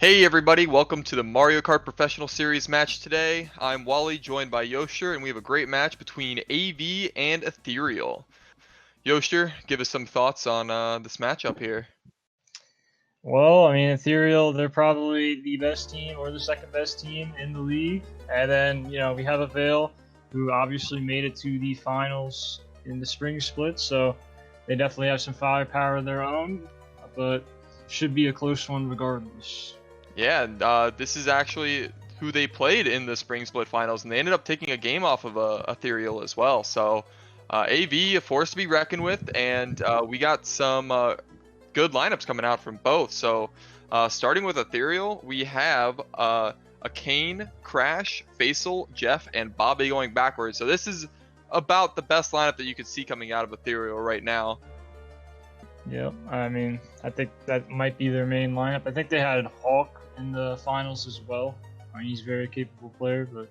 Hey everybody, welcome to the Mario Kart Professional Series match today. I'm Wally, joined by Yoshter, and we have a great match between AV and Ethereal. Yoshter, give us some thoughts on this matchup here. Well, I mean, Ethereal, they're probably the best team or the second best team in the league. And then, we have Avail, who obviously made it to the finals in the spring split. So they definitely have some firepower of their own, but should be a close one regardless. Yeah, this is actually who they played in the spring split finals, and they ended up taking a game off of Ethereal as well. So AV, a force to be reckoned with, and we got some good lineups coming out from both. So starting with Ethereal, we have a Kane, Crash, Faisal, Jeff, and Bobby going backwards. So this is about the best lineup that you could see coming out of Ethereal right now. Yep, I mean, I think that might be their main lineup. I think they had Hawk in the finals as well. I mean, he's a very capable player, but it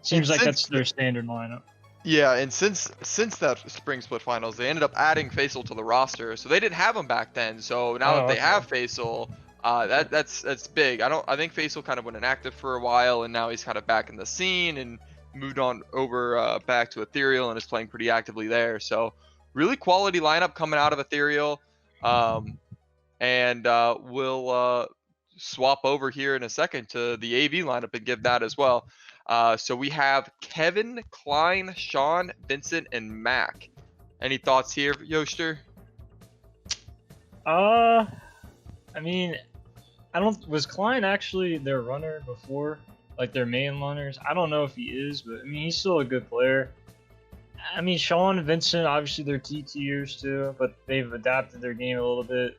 seems like that's their standard lineup. Yeah, and since that spring split finals, they ended up adding Faisal to the roster, so they didn't have him back then. So now that they have Faisal, that's big. I think Faisal kind of went inactive for a while, and now he's kind of back in the scene and moved on over back to Ethereal and is playing pretty actively there. So really quality lineup coming out of Ethereal, and we'll swap over here in a second to the AV lineup and give that as well. So we have Kevin, Klein, Sean, Vincent, and Mac. Any thoughts here, Yoshter? I mean, was Klein actually their runner before? Like their main runners? I don't know if he is, but I mean, he's still a good player. I mean, Sean and Vincent, obviously they're T tiers too, but they've adapted their game a little bit,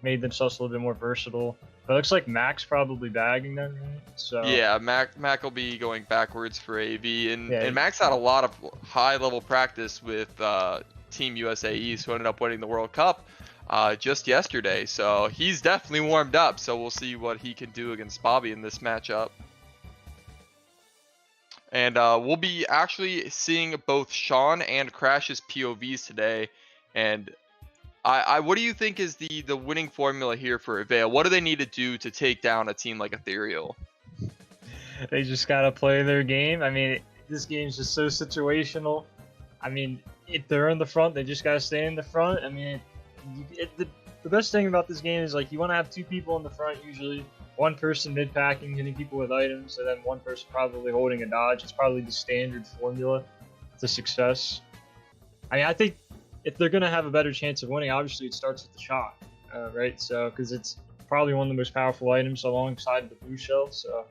made themselves a little bit more versatile. But it looks like Mac's probably bagging them, right? So yeah, Mac will be going backwards for AV, and Mac's had a lot of high level practice with Team USA East, who ended up winning the World Cup just yesterday. So he's definitely warmed up. So we'll see what he can do against Bobby in this matchup. And we'll be actually seeing both Sean and Crash's POVs today. And what do you think is the winning formula here for Avail? What do they need to do to take down a team like Ethereal? They just gotta play their game. I mean, this game's just so situational. I mean, if they're in the front, they just gotta stay in the front. I mean, the best thing about this game is like you want to have two people in the front usually. One person mid-packing, hitting people with items, and then one person probably holding a dodge. It's probably the standard formula to success. I mean, I think if they're going to have a better chance of winning, obviously it starts with the shot, right? So, because it's probably one of the most powerful items alongside the blue shell. So,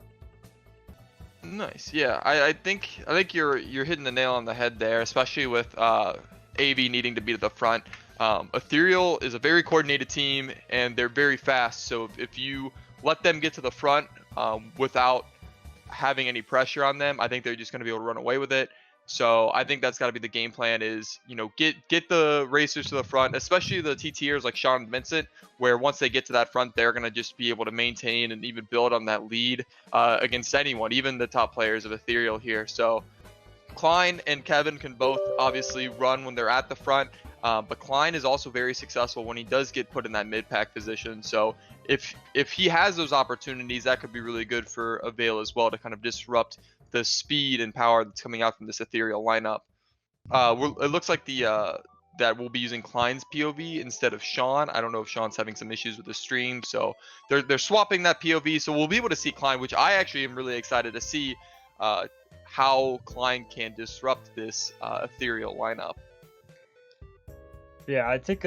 nice, yeah. I think you're hitting the nail on the head there, especially with AV needing to be at the front. Ethereal is a very coordinated team, and they're very fast. So if you let them get to the front without having any pressure on them, I think they're just going to be able to run away with it. So I think that's got to be the game plan is, get the racers to the front, especially the TTers like Sean and Vincent, where once they get to that front, they're going to just be able to maintain and even build on that lead against anyone, even the top players of Ethereal here. So Klein and Kevin can both obviously run when they're at the front, but Klein is also very successful when he does get put in that mid-pack position. So if he has those opportunities, that could be really good for Avail as well to kind of disrupt the speed and power that's coming out from this Ethereal lineup. It looks like that we'll be using Klein's POV instead of Sean. I don't know if Sean's having some issues with the stream, so they're swapping that POV. So we'll be able to see Klein, which I actually am really excited to see how Klein can disrupt this Ethereal lineup. Yeah, I think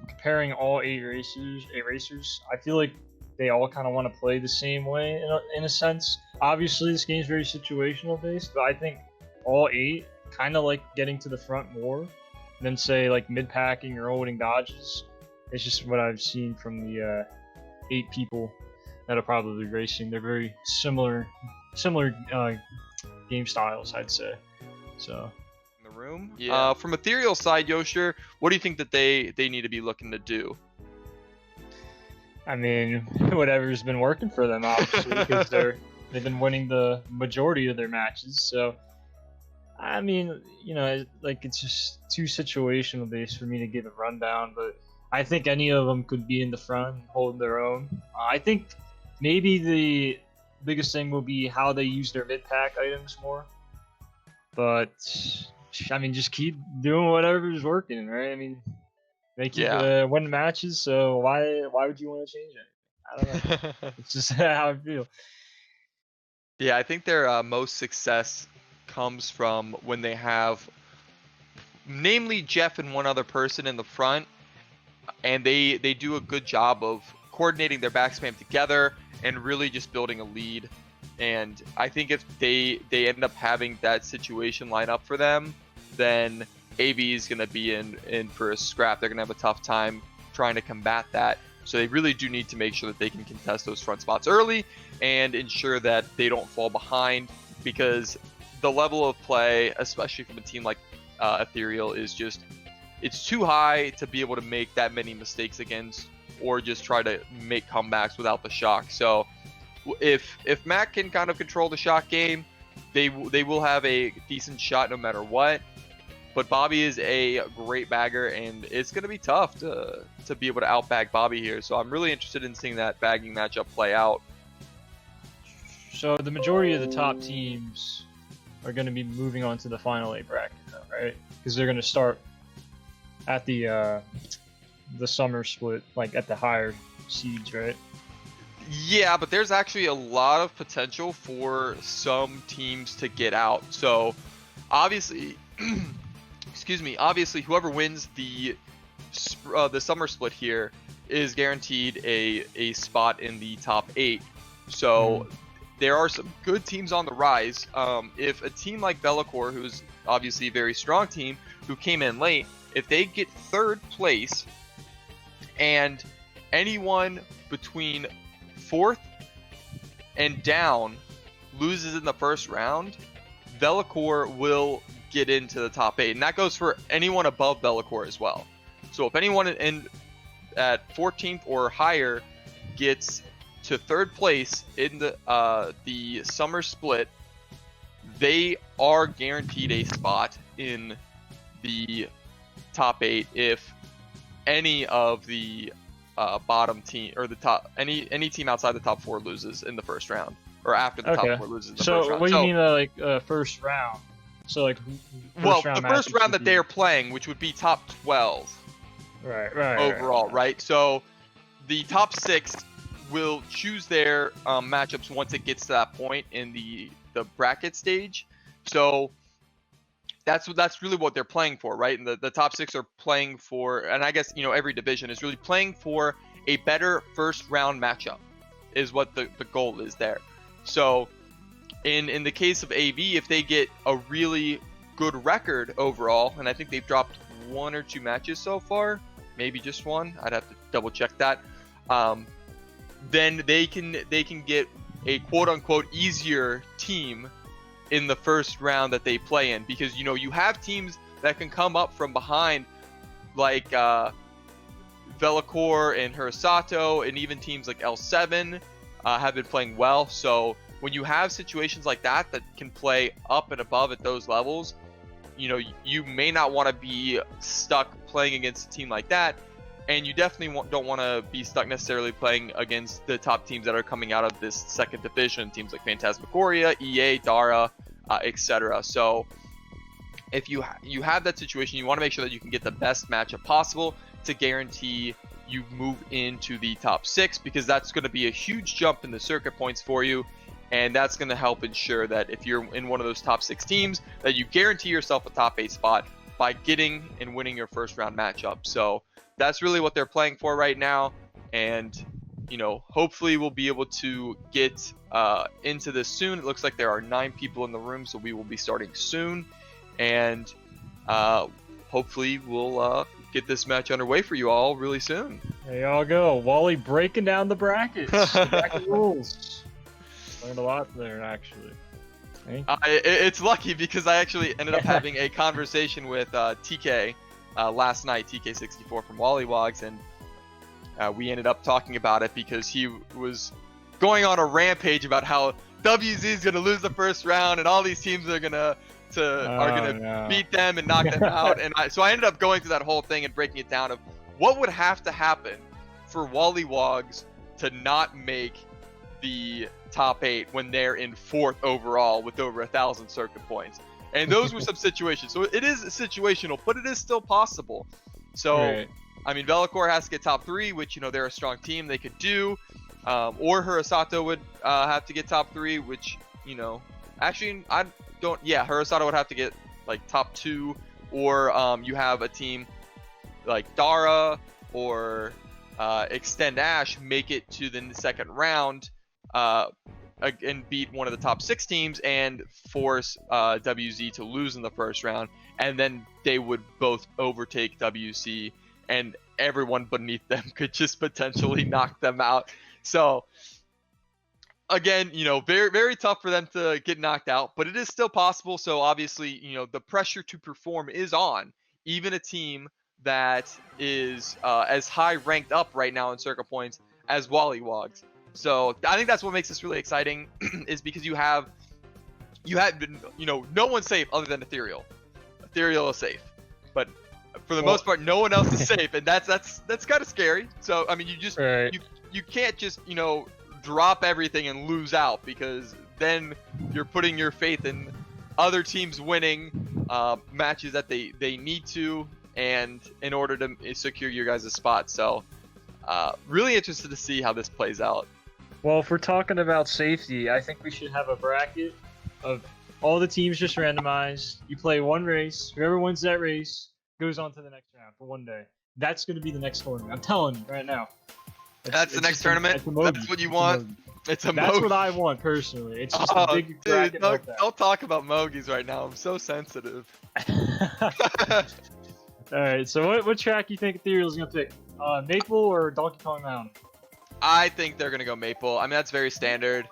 comparing all eight racers, I feel like they all kind of want to play the same way in a sense. Obviously, this game's very situational based, but I think all eight kind of like getting to the front more than say like mid-packing or holding dodges. It's just what I've seen from the 8 people that are probably racing. They're very similar game styles, I'd say. So. In the room. Yeah. From Ethereal side, Yoshter, what do you think that they need to be looking to do? I mean, whatever's been working for them, obviously, because they've been winning the majority of their matches. So, I mean, like it's just too situational based for me to give a rundown. But I think any of them could be in the front and hold their own. I think maybe the biggest thing will be how they use their mid pack items more. But I mean, just keep doing whatever's working, right? I mean, they keep winning matches, so why would you want to change it? I don't know. It's just how I feel. Yeah, I think their most success comes from when they have, namely Jeff and one other person in the front, and they do a good job of coordinating their back spam together and really just building a lead. And I think if they end up having that situation line up for them, then AV is going to be in for a scrap. They're going to have a tough time trying to combat that. So they really do need to make sure that they can contest those front spots early and ensure that they don't fall behind, because the level of play, especially from a team like Ethereal, is just, it's too high to be able to make that many mistakes against, or just try to make comebacks without the shock. So if Mac can kind of control the shot game, they will have a decent shot no matter what. But Bobby is a great bagger, and it's going to be tough to be able to outbag Bobby here. So I'm really interested in seeing that bagging matchup play out. So the majority of the top teams are going to be moving on to the final 8 bracket, though, right? Because they're going to start at the summer split, like at the higher seeds, right? Yeah, but there's actually a lot of potential for some teams to get out. So obviously, excuse me, obviously whoever wins the summer split here is guaranteed a spot in the top 8. So there are some good teams on the rise. If a team like Bellicor, who's obviously a very strong team, who came in late, if they get 3rd place and anyone between 4th and down loses in the first round, Bellicor will get into the top 8, and that goes for anyone above Bellicor as well. So if anyone at 14th or higher gets to 3rd place in the summer split, they are guaranteed a spot in the top 8 if any of the bottom team or the top any team outside the top 4 loses in the first round, or after the top 4 loses in the first round. So what do you mean like first round? So like the first round that they are playing, which would be top 12. Right. Overall, right? So the top 6 will choose their matchups once it gets to that point in the bracket stage. So that's really what they're playing for, right? And the top 6 are playing for, and I guess, every division is really playing for a better first round matchup is what the goal is there. So in the case of AV, if they get a really good record overall, and I think they've dropped 1 or 2 matches so far, maybe just 1, I'd have to double check that, then they can get a quote unquote easier team in the first round that they play in, because you have teams that can come up from behind, like Bellicor and Hurasato, and even teams like L7 have been playing well. So when you have situations like that can play up and above at those levels, you may not want to be stuck playing against a team like that, and you definitely don't want to be stuck necessarily playing against the top teams that are coming out of this second division, teams like Phantasmagoria, EA, Dara, etc. So if you have that situation, you want to make sure that you can get the best matchup possible to guarantee you move into the top 6, because that's going to be a huge jump in the circuit points for you, and that's going to help ensure that if you're in one of those top 6 teams, that you guarantee yourself a top 8 spot by getting and winning your first round matchup. So that's really what they're playing for right now, and hopefully we'll be able to get into this soon. It looks like there are 9 people in the room, so we will be starting soon, and hopefully we'll get this match underway for you all really soon. There y'all go, Wally breaking down the brackets, the bracket rules. Learned a lot there, actually. It's lucky because I actually ended up having a conversation with TK last night, TK64 from Wally Wogs, and we ended up talking about it because he was going on a rampage about how WZ is going to lose the first round and all these teams are going to beat them and knock them out. And so I ended up going through that whole thing and breaking it down of what would have to happen for Wally Wogs to not make the top 8 when they're in 4th overall with over 1,000 circuit points? And those were some situations. So it is situational, but it is still possible. So, Right. I mean, Velicor has to get top 3, which, you know, they're a strong team. They could do. Or Hurasato would have to get top 3, which, you know, actually, I don't. Yeah, Hurasato would have to get, like, top 2. Or you have a team like Dara or Extend Ash make it to the second round and beat one of the top 6 teams and force WZ to lose in the first round, and then they would both overtake WC, and everyone beneath them could just potentially knock them out. So again, you know, very, very tough for them to get knocked out, but it is still possible. So obviously, you know, the pressure to perform is on even a team that is as high ranked up right now in circuit points as Wally Wogs. So I think that's what makes this really exciting is because you have, you know, no one's safe other than Ethereal. Ethereal is safe, but for the most part, no one else is safe, and that's kind of scary. So I mean, you just you can't just, you know, drop everything and lose out, because then you're putting your faith in other teams winning matches that they need to, and in order to secure your guys' spot. So really interested to see how this plays out. Well, if we're talking about safety, I think we should have a bracket of all the teams just randomized. You play one race. Whoever wins that race goes on to the next round for one day. That's going to be the next tournament. I'm telling you right now. That's the next tournament? That's what you want? It's a That's Mogi. what I want, personally. It's just a big bracket. Dude, don't talk about Mogies right now. I'm so sensitive. Alright, so what track you think Ethereal's going to pick? Maple or Donkey Kong Mountain? I think they're going to go Maple. I mean, that's very standard.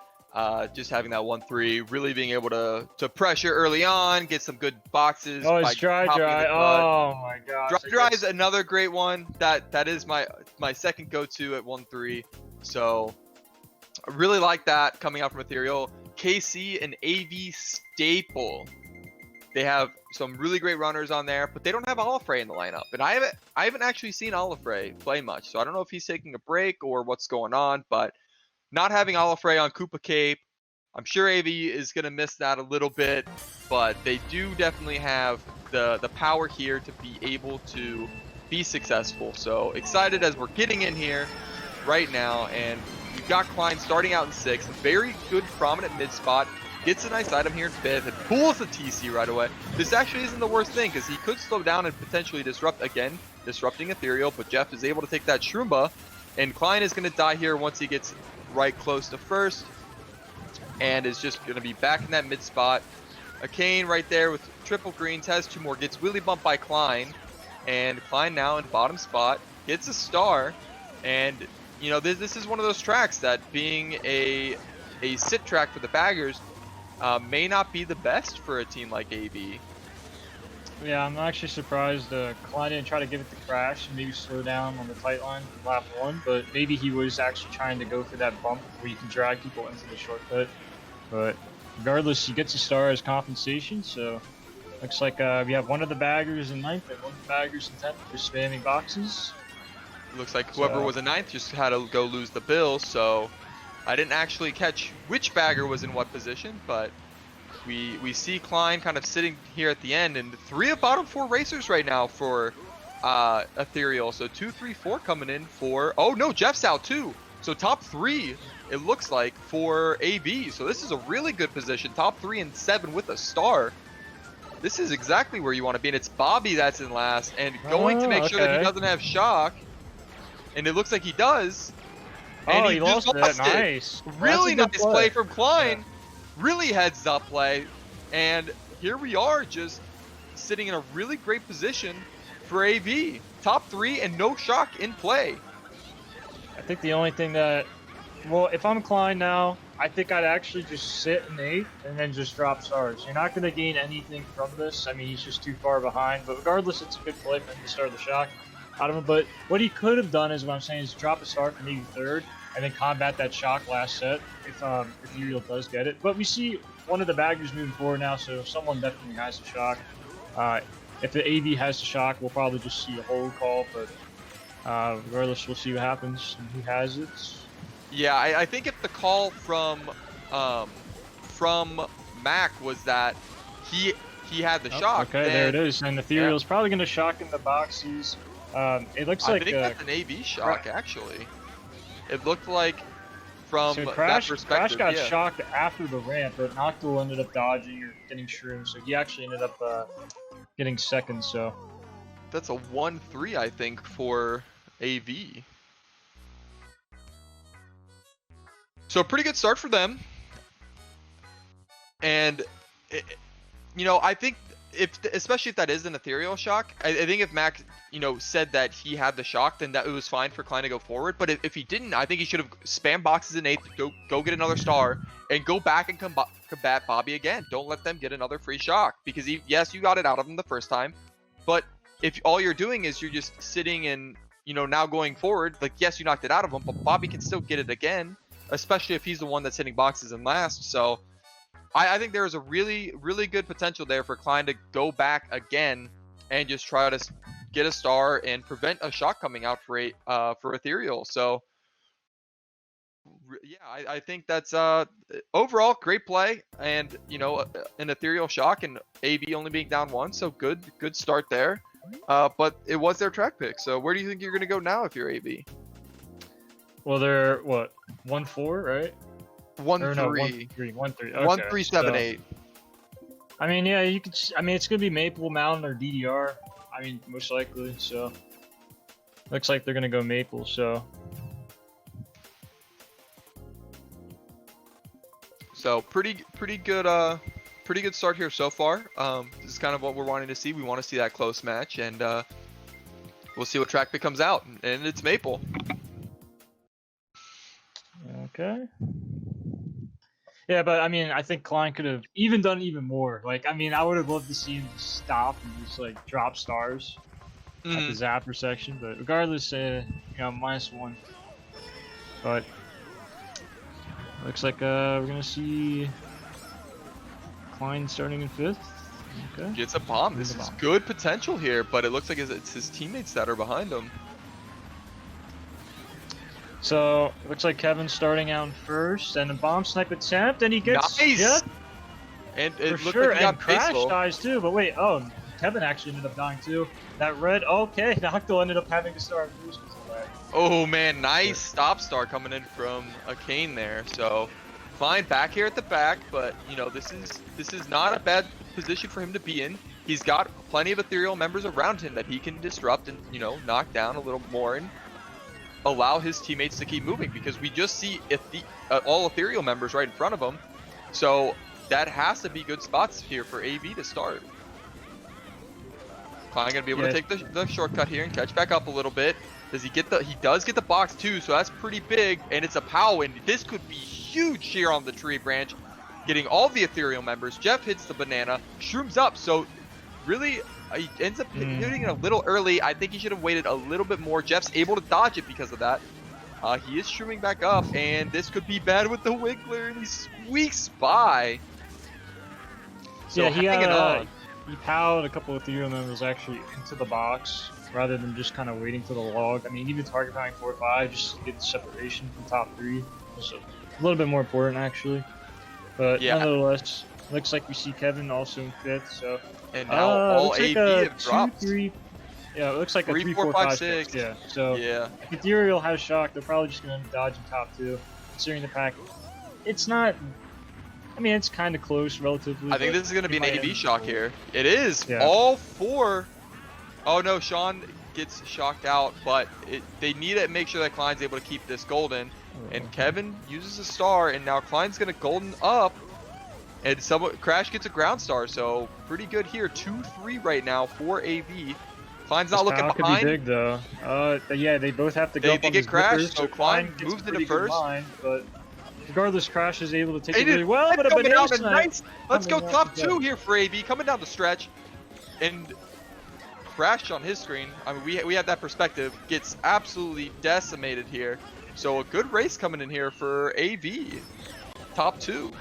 Just having that 1-3, really being able to pressure early on, get some good boxes. Oh, it's dry. Oh my gosh. Dry is another great one. That is my second go-to at 1-3. So I really like that coming out from Ethereal. KC and AV staple. They have some really great runners on there, but they don't have Olafray in the lineup. And I haven't actually seen Olafray play much, so I don't know if he's taking a break or what's going on. But not having Olafray on Koopa Cape, I'm sure AV is going to miss that a little bit, but they do definitely have the power here to be able to be successful. So excited as we're getting in here right now, and we've got Klein starting out in 6th, a very good prominent mid spot, gets a nice item here in 5th, and pulls the TC right away. This actually isn't the worst thing, because he could slow down and potentially disrupt again, disrupting Ethereal, but Jeff is able to take that Shroomba, and Klein is going to die here once he gets right close to 1st, and is just going to be back in that mid spot. A Kane right there with triple greens, has 2 more, gets wheelie bumped by Klein, and Klein now in bottom spot, gets a star, and you know, this is one of those tracks that, being a sit track for the baggers, may not be the best for a team like AV. Yeah, I'm actually surprised Klein didn't try to give it the crash and maybe slow down on the tight line from lap 1, but maybe he was actually trying to go for that bump where you can drag people into the shortcut. But regardless, he gets a star as compensation, so looks like we have one of the baggers in 9th and one of the baggers in 10th just spamming boxes. Looks like whoever was in 9th just had to go lose the bill, so I didn't actually catch which bagger was in what position, but we see Klein kind of sitting here at the end, and 3 of bottom 4 racers right now for Ethereal. So 2, 3, 4 coming in for, oh no, Jeff's out too. So top 3, it looks like, for AV. So this is a really good position. Top 3 and 7 with a star. This is exactly where you want to be, and it's Bobby that's in last, and going to make sure that he doesn't have shock. And it looks like he does. And he lost it. Nice. Really nice play from Klein. Yeah. Really heads up play. And here we are, just sitting in a really great position for AV. Top 3 and no shock in play. I think the only thing that, well, if I'm Klein now, I think I'd actually just sit in 8th and then just drop stars. You're not going to gain anything from this. I mean, he's just too far behind. But regardless, it's a good play for him to start the shock. I don't know, but what he could have done is, what I'm saying, is drop a star for maybe 3rd and then combat that shock last set if Ethereal does get it. But we see one of the baggers moving forward now, so someone definitely has the shock. If the AV has the shock, we'll probably just see a hold call, but Regardless, we'll see what happens and who has it. Yeah, I think if the call from Mac was that he had the shock. Okay, then, there it is. And Ethereal's probably going to shock in the boxes. It looks like I think that's an AV shock actually. It looked like from that perspective. Crash got shocked after the ramp, but Noctul ended up dodging or getting shroomed, so he actually ended up getting second. So that's a 1-3, I think, for AV. So a pretty good start for them. And you know, I think especially if that is an Ethereal shock, I think if Mac, you know, said that he had the shock, then that it was fine for Klein to go forward. But if he didn't, I think he should have spam boxes in 8th, go get another star, and go back and combat Bobby again. Don't let them get another free shock, because yes, you got it out of him the first time, but if all you're doing is you're just sitting and, you know, now going forward, like, yes, you knocked it out of him, but Bobby can still get it again, especially if he's the one that's hitting boxes in last. So I think there is a really, really good potential there for Klein to go back again and just try to get a star and prevent a shot coming out for Ethereal. So yeah, I think that's overall great play, and you know, an Ethereal shock and AB only being down 1, so good start there. But it was their track pick. So where do you think you're gonna go now if you're AB? Well, they're what, 1-4, right? 1-3. No, 1-3. 1-3. Okay, 1-3-7-8. I mean, yeah, you could. I mean, it's gonna be Maple Mountain or DDR. I mean, most likely. So looks like they're gonna go Maple. So pretty good start here so far. This is kind of what we're wanting to see. We want to see that close match, and we'll see what track pick comes out, and it's Maple. Okay. Yeah, but I mean, I think Klein could have done even more. Like, I mean, I would have loved to see him just stop and just like drop stars at the zapper section. But regardless, you know, -1. But looks like we're gonna see Klein starting in 5th. Okay. Gets a bomb. This is good potential here, but it looks like it's his teammates that are behind him. So it looks like Kevin's starting out first, and a bomb snipe attempt, and he gets nice. Yeah, and it for looked sure. like he got and Crash baseball. dies too. But wait, Kevin actually ended up dying too. That red, okay, Noctul ended up having to start first. Oh man, nice stop star coming in from a Kane there. So Klein back here at the back, but you know, this is not a bad position for him to be in. He's got plenty of Ethereal members around him that he can disrupt and, you know, knock down a little more and allow his teammates to keep moving, because we just see all Ethereal members right in front of him. So that has to be good spots here for AV to start. Klein gonna be able to take the shortcut here and catch back up a little bit. Does he get he does get the box too, so that's pretty big, and it's a POW, and this could be huge here on the tree branch, getting all the Ethereal members. Jeff hits the banana, shrooms up, so really he ends up hitting it a little early. I think he should have waited a little bit more. Jeff's able to dodge it because of that. He is shrooming back up, and this could be bad with the Wiggler, and he squeaks by. So yeah, he POW'd a couple of Ethereal members actually into the box, rather than just kind of waiting for the log. I mean, even target powering 4-5 just to get the separation from top 3 was a little bit more important actually. But yeah, nonetheless, looks like we see Kevin also in 5th. So and now all AB have dropped. 2, 3, yeah, it looks like 3, a 3, 4, 4, 5, 5, 6. 6. Yeah. So yeah, if Ethereal has shock, they're probably just gonna dodge in top 2. Considering the pack, it's not. I mean, it's kind of close relatively. I think this is going to be an AV shock here. It is. Yeah. All 4. Oh no, Sean gets shocked out, but they need to make sure that Klein's able to keep this golden. And Kevin uses a star, and now Klein's going to golden up. And Crash gets a ground star, so pretty good here. 2-3 right now for AV. Klein's not looking behind. Could be big though. Yeah, they both have to go. They get crashed, so Klein moves into first. But regardless, Crash is able to take it really well. But a banana snipe. Let's go top 2 here for AV, coming down the stretch. And Crash on his screen, I mean, we have that perspective, gets absolutely decimated here. So a good race coming in here for AV. Top 2.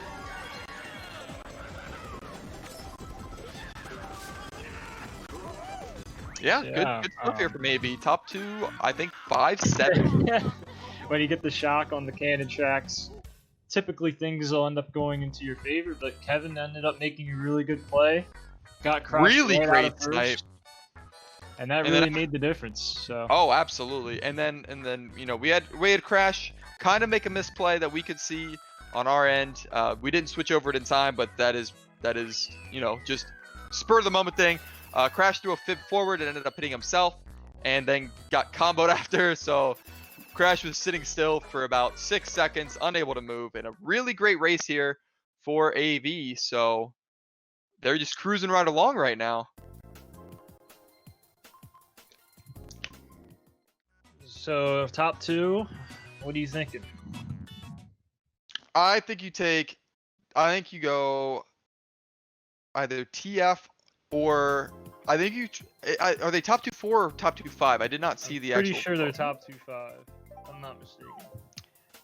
Yeah, Yeah, good stuff here from AB. Top 2, I think 5-7. when you get the shock on the cannon tracks, typically things will end up going into your favor, but Kevin ended up making a really good play. Got crushed Really right great out of first, snipe. and that really made the difference. So. Oh, absolutely. And then you know we had Crash kind of make a misplay that we could see on our end. We didn't switch over it in time, but that is you know just spur of the moment thing. Crash threw a fib forward and ended up hitting himself, and then got comboed after. So Crash was sitting still for about 6 seconds, unable to move, in a really great race here for AV. So they're just cruising right along right now. So top 2, what are you thinking? I think you go either TF or I think you. Are they top 2-4 or top 2-5? I did not see the Pretty actual. sure they're top 2-5. I'm not mistaken.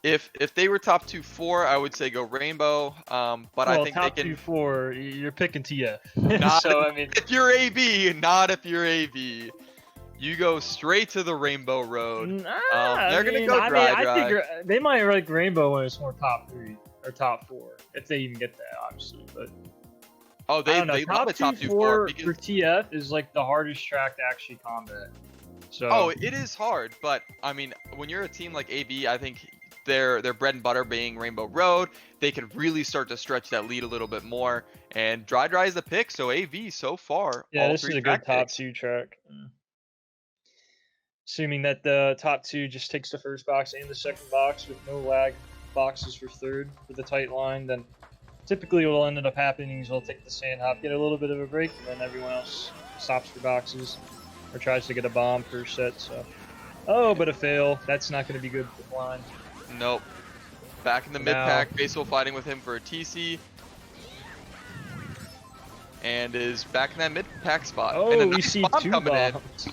If they were top 2-4, I would say go Rainbow. But I think top they can. 2-4, you're picking TF. Not so I mean, if you're AB, not if you're AB. You go straight to the Rainbow Road. They're gonna go dry. I think they might rank Rainbow when it's more top 3 or top 4, if they even get that, obviously. But they love the top 2-4 for because TF is like the hardest track to actually combat. So. Oh, it is hard, but I mean, when you're a team like AB, I think their bread and butter being Rainbow Road, they can really start to stretch that lead a little bit more. And dry is the pick, so AV so far. Yeah, all this three is a good top picks. 2 track. Assuming that the top 2 just takes the first box and the second box with no lag boxes for third for the tight line, then typically what will end up happening is we'll take the sand hop, get a little bit of a break, and then everyone else stops for boxes or tries to get a bomb per set. So, but a fail. That's not going to be good for blind. Nope. Back in the mid pack, Basel fighting with him for a TC. And is back in that mid pack spot. Oh, and a we nice see bomb 2 coming bombs.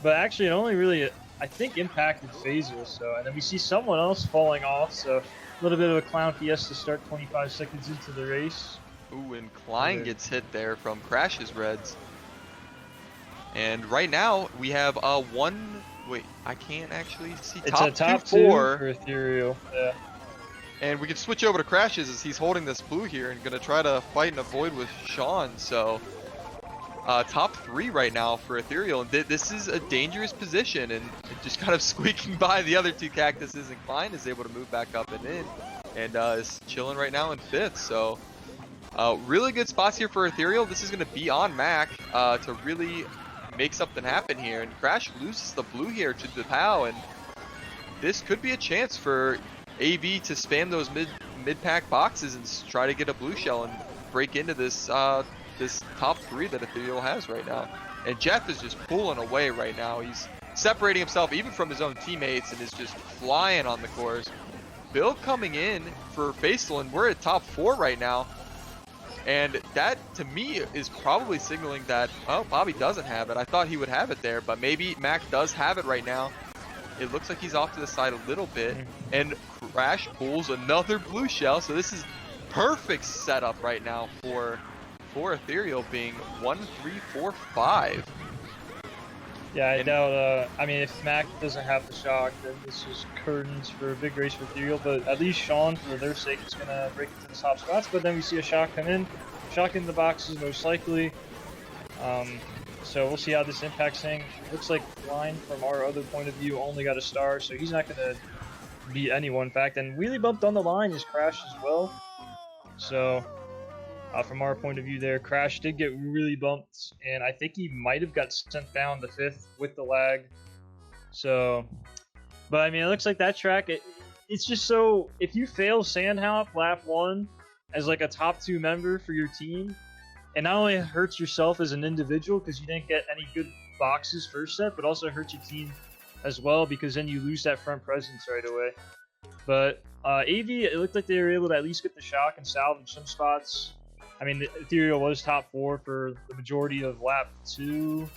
But actually, it only really, I think, impacted Phaser. So, and then we see someone else falling off. So, a little bit of a clown fiesta to start 25 seconds into the race. Ooh, and Klein gets hit there from Crash's Reds. And right now, we have one. Wait, I can't actually see. It's a top 2 for Ethereal. Yeah. And we can switch over to Crashes as he's holding this blue here and gonna try to fight and avoid with Sean. So top 3 right now for Ethereal. And this is a dangerous position, and just kind of squeaking by the other 2 cactuses. And Klein is able to move back up and in, and is chilling right now in 5th. So really good spots here for Ethereal. This is gonna be on Mac to really make something happen here. And Crash loses the blue here to the POW, and this could be a chance for AV to spam those mid pack boxes and try to get a blue shell and break into this this top 3 that Ethereal has right now. And Jeff is just pulling away right now. He's separating himself even from his own teammates and is just flying on the course. Bill coming in for Faisal, and we're at top 4 right now. And that, to me, is probably signaling that, oh, Bobby doesn't have it. I thought he would have it there, but maybe Mac does have it right now. It looks like he's off to the side a little bit, and Crash pulls another blue shell. So this is perfect setup right now for Ethereal, being 1, 3, 4, 5. Yeah, I doubt. I mean, if Mac doesn't have the shock, then this is curtains for a big race for Ethereal. But at least Sean, for their sake, is gonna break into the top spots. But then we see a shock come in, shock in the boxes most likely. So we'll see how this impacts thing. Looks like Line, from our other point of view, only got a star, so he's not gonna beat anyone. In fact, and really bumped on the line is Crash as well. So. From our point of view there, Crash did get really bumped, and I think he might have got sent down to 5th with the lag. So, but I mean, it looks like that track, it's just so, if you fail Sandhop lap 1 as like a top 2 member for your team, it not only hurts yourself as an individual because you didn't get any good boxes first set, but also hurts your team as well because then you lose that front presence right away. But AV, it looked like they were able to at least get the shock and salvage some spots. I mean, the Ethereal was top 4 for the majority of lap 2,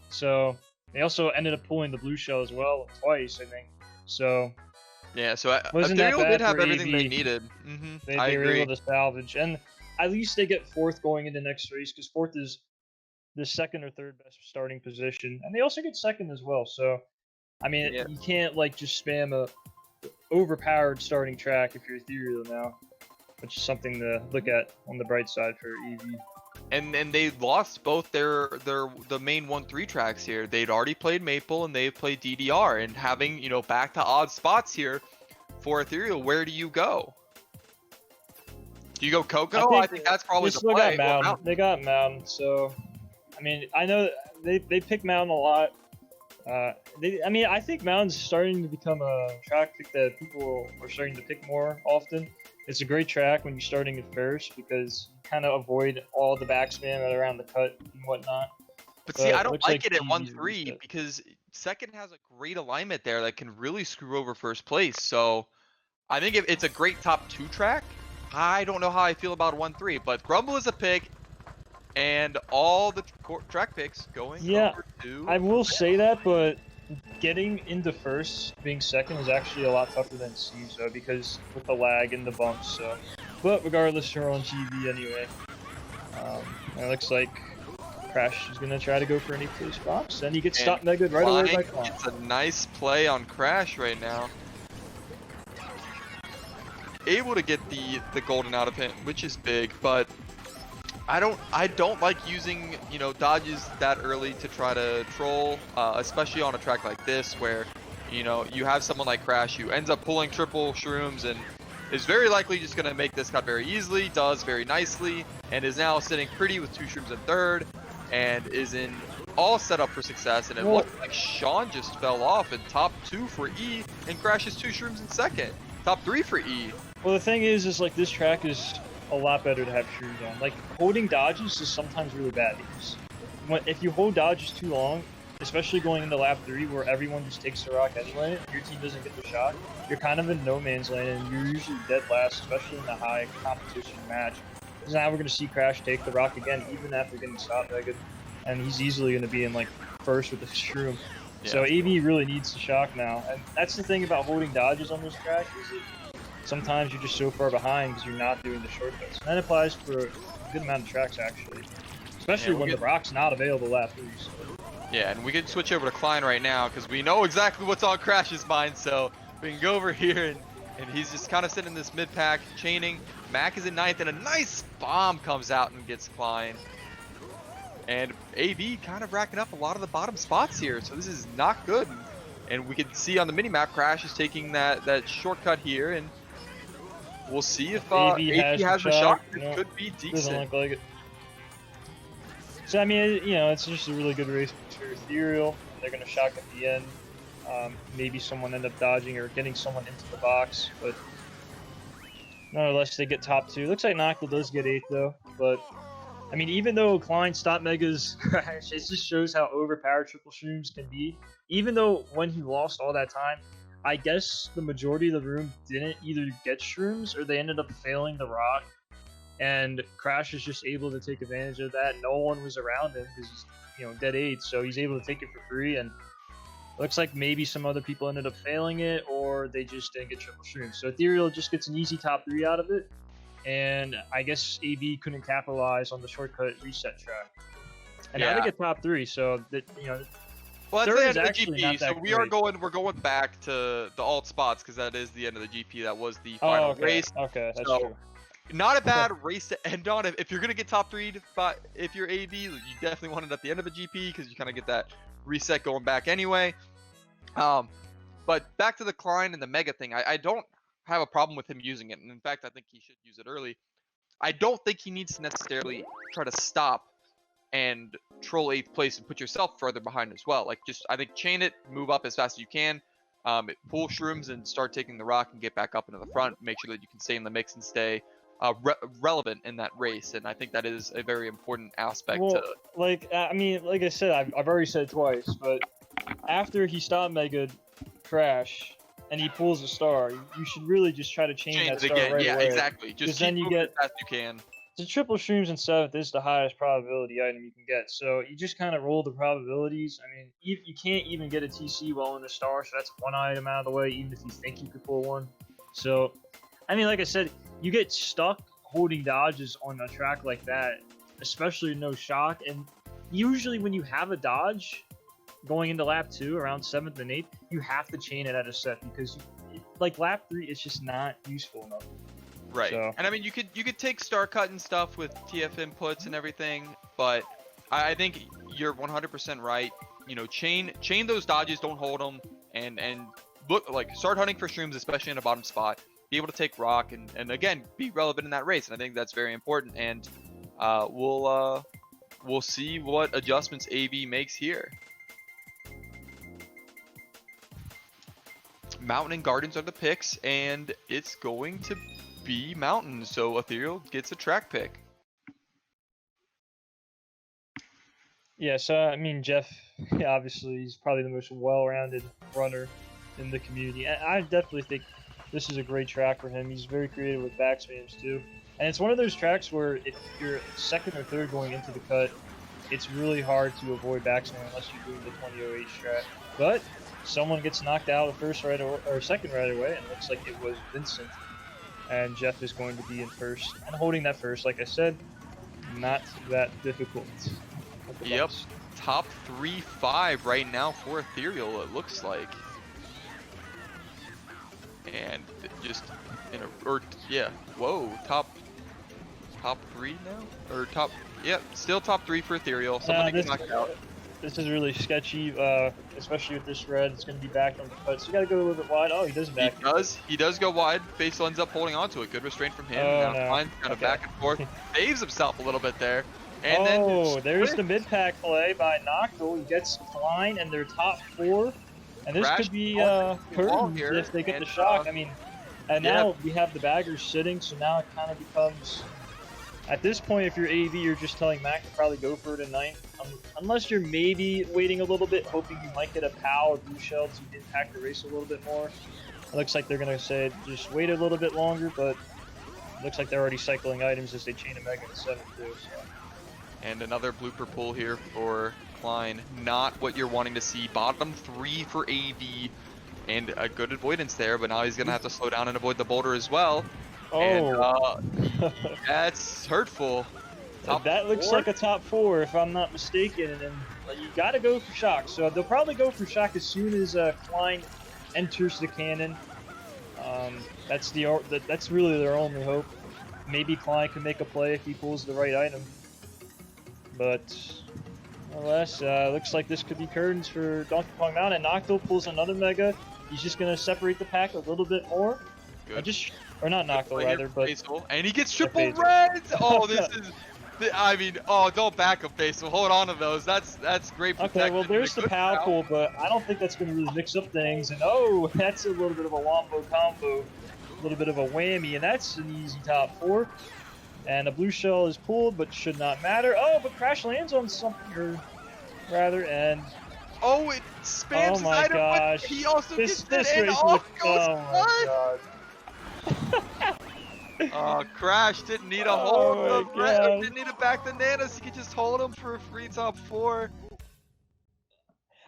so they also ended up pulling the blue shell as well twice, I think. So yeah, so Ethereal did have everything they needed. They were able to salvage, and at least they get 4th going into next race because 4th is the second or third best starting position, and they also get second as well. So, I mean, Yeah. you can't like just spam a overpowered starting track if you're Ethereal now, which is something to look at on the bright side for EV. And they lost both the main 1-3 tracks here. They'd already played Maple and they played DDR, and having back to odd spots here for Ethereal. Where do you go? Do you go Coco? I think that's probably they the still play. got Mountain. They got Mountain, so I mean, I know they pick Mountain a lot. I think Mountain's starting to become a track pick that people are starting to pick more often. It's a great track when you're starting at first because you kind of avoid all the backspam around the cut and whatnot. But see, I don't looks like it at EV's 1-3 because second has a great alignment there that can really screw over first place. So I think if it's a great top 2 track, I don't know how I feel about 1-3, but Grumble is a pick, and all the track picks going over to. I will say that, but getting into first, being second, is actually a lot tougher than it seems, though, because with the lag and the bumps. So, but regardless, you're on GV anyway. It looks like Crash is gonna try to go for an 8th place box, and he gets stopped mega right away by Klein. It's a nice play on Crash right now. Able to get the golden out of him, which is big, but I don't like using dodges that early to try to troll, especially on a track like this where you have someone like Crash who ends up pulling triple shrooms and is very likely just gonna make this cut very easily, does very nicely, and is now sitting pretty with 2 shrooms in third, and is in all set up for success. And it looks like Sean just fell off in top 2 for E and Crash's 2 shrooms in second. Top 3 for E. Well, the thing is like this track is a lot better to have shrooms on. Like holding dodges is sometimes really bad because if you hold dodges too long, especially going into lap 3 where everyone just takes the rock anyway, your team doesn't get the shot, you're kind of in no man's land and you're usually dead last, especially in a high competition match. Because now we're going to see Crash take the rock again, even after getting stopped mega, and he's easily going to be in like first with the shroom. Yeah. So AV really needs the shock now, and that's the thing about holding dodges on this track is that sometimes you're just so far behind because you're not doing the shortcuts. And that applies for a good amount of tracks actually, especially when the rock's not available lap 3. So. Yeah, and we can switch over to Klein right now because we know exactly what's on Crash's mind, so we can go over here and he's just kind of sitting in this mid-pack, chaining. Mac is in 9th, and a nice bomb comes out and gets Klein. And AV kind of racking up a lot of the bottom spots here, so this is not good. And we can see on the mini-map, Crash is taking that shortcut here, and we'll see if AV has a shot. It could be decent. Doesn't look like it. So, I mean, it's just a really good race for Ethereal. They're going to shock at the end. Maybe someone end up dodging or getting someone into the box, but nonetheless, they get top 2. Looks like Noctil does get 8th, though. But, I mean, even though Klein stopped Mega's Crash, it just shows how overpowered triple shrooms can be. Even though when he lost all that time, I guess the majority of the room didn't either get shrooms or they ended up failing the rock. And Crash is just able to take advantage of that. No one was around him because he's, dead 8, so he's able to take it for free. And looks like maybe some other people ended up failing it, or they just didn't get triple shrooms. So Ethereal just gets an easy top 3 out of it. And I guess AV couldn't capitalize on the shortcut reset track. And now they get top 3, so that well, that's the end of the GP. So we're going back to the alt spots because that is the end of the GP. That was the final race. Okay, that's true. Not a bad race to end on. If you're gonna get top 3, if you're AV, you definitely want it at the end of the GP because you kind of get that reset going back anyway. But back to the Klein and the Mega thing, I don't have a problem with him using it, and in fact, I think he should use it early. I don't think he needs to necessarily try to stop and troll 8th place and put yourself further behind as well. Like, I think chain it, move up as fast as you can, pull shrooms and start taking the rock and get back up into the front. Make sure that you can stay in the mix and stay relevant in that race, and I think that is a very important aspect. Like I said, I've already said it twice, but after he stopped Mega Crash and he pulls a star, you should really just try to chain that star again. right away. Exactly. Just keep moving as fast as you can. The triple shrooms in 7th is the highest probability item you can get, so you just kind of roll the probabilities. I mean, you can't even get a TC while in a star, so that's one item out of the way, even if you think you could pull one. So, I mean, like I said, you get stuck holding dodges on a track like that, especially no shock, and usually when you have a dodge going into lap 2 around 7th and 8th, you have to chain it at a set because like lap 3 it's just not useful enough. Right. So. And I mean, you could take star cut and stuff with TF inputs and everything, but I think you're 100% right. You know, chain those dodges, don't hold them, and look, like, start hunting for shrooms, especially in a bottom spot. Be able to take rock and again be relevant in that race, and I think that's very important. And we'll see what adjustments AV makes here. Mountain and Gardens are the picks, and it's going to be Mountain, so Ethereal gets a track pick. Yeah, so I mean, Jeff, obviously he's probably the most well-rounded runner in the community. And I definitely think this is a great track for him. He's very creative with backspams too. And it's one of those tracks where if you're second or third going into the cut, it's really hard to avoid backspam unless you're doing the 2008 strat. But someone gets knocked out of first right or second right away, and it looks like it was Vincent. And Jeff is going to be in first and holding that first. Like I said, not that difficult. Yep, top 3-5 right now for Ethereal, it looks like. And just in a, whoa, top 3 now? Or top, yep, still top 3 for Ethereal. Someone gets knocked out. This is really sketchy, especially with this red. It's going to be back on the cut, so you got to go a little bit wide. Oh, he doesn't back. He does go wide. Faisal ends up holding on to it. Good restraint from him. Oh, now Klein kind of back and forth. Saves himself a little bit there. And there's the mid-pack play by Noctil. He gets Klein and their top 4. And this could be curtains if they get the shock. I mean, and now we have the baggers sitting, so now it kind of becomes... At this point, if you're AV, you're just telling Mac to probably go for it in 9th. Unless you're maybe waiting a little bit, hoping you might get a POW or blue shell to impact the race a little bit more. It looks like they're going to say just wait a little bit longer, but it looks like they're already cycling items as they chain a Mega in 7th too. So. And another blooper pull here for Klein. Not what you're wanting to see. Bottom 3 for AV. And a good avoidance there, but now he's going to have to slow down and avoid the boulder as well. Oh, and, that's hurtful. That looks like a top 4 if I'm not mistaken, and you got to go for shock. So they'll probably go for shock as soon as Klein enters the cannon. That's really their only hope. Maybe Klein can make a play if he pulls the right item. But nonetheless, looks like this could be curtains for Donkey Kong Mountain. Noctil pulls another Mega. He's just going to separate the pack a little bit more. Good. Or not Noctil rather, but... Faisal. And he gets triple reds! Oh, this is... I mean, don't back up, Faisal. Hold on to those. That's great protection. Okay, well, there's the POW pull, but I don't think that's going to really mix up things. And that's a little bit of a wombo combo. A little bit of a whammy, and that's an easy top 4. And a blue shell is pulled, but should not matter. Oh, but Crash lands on something, or rather, and... Oh, it spams his item, gosh. But he also gets this it, and race off looked, goes oh Crash didn't need a hold of red, didn't need to back the nanas, he could just hold him for a free top 4.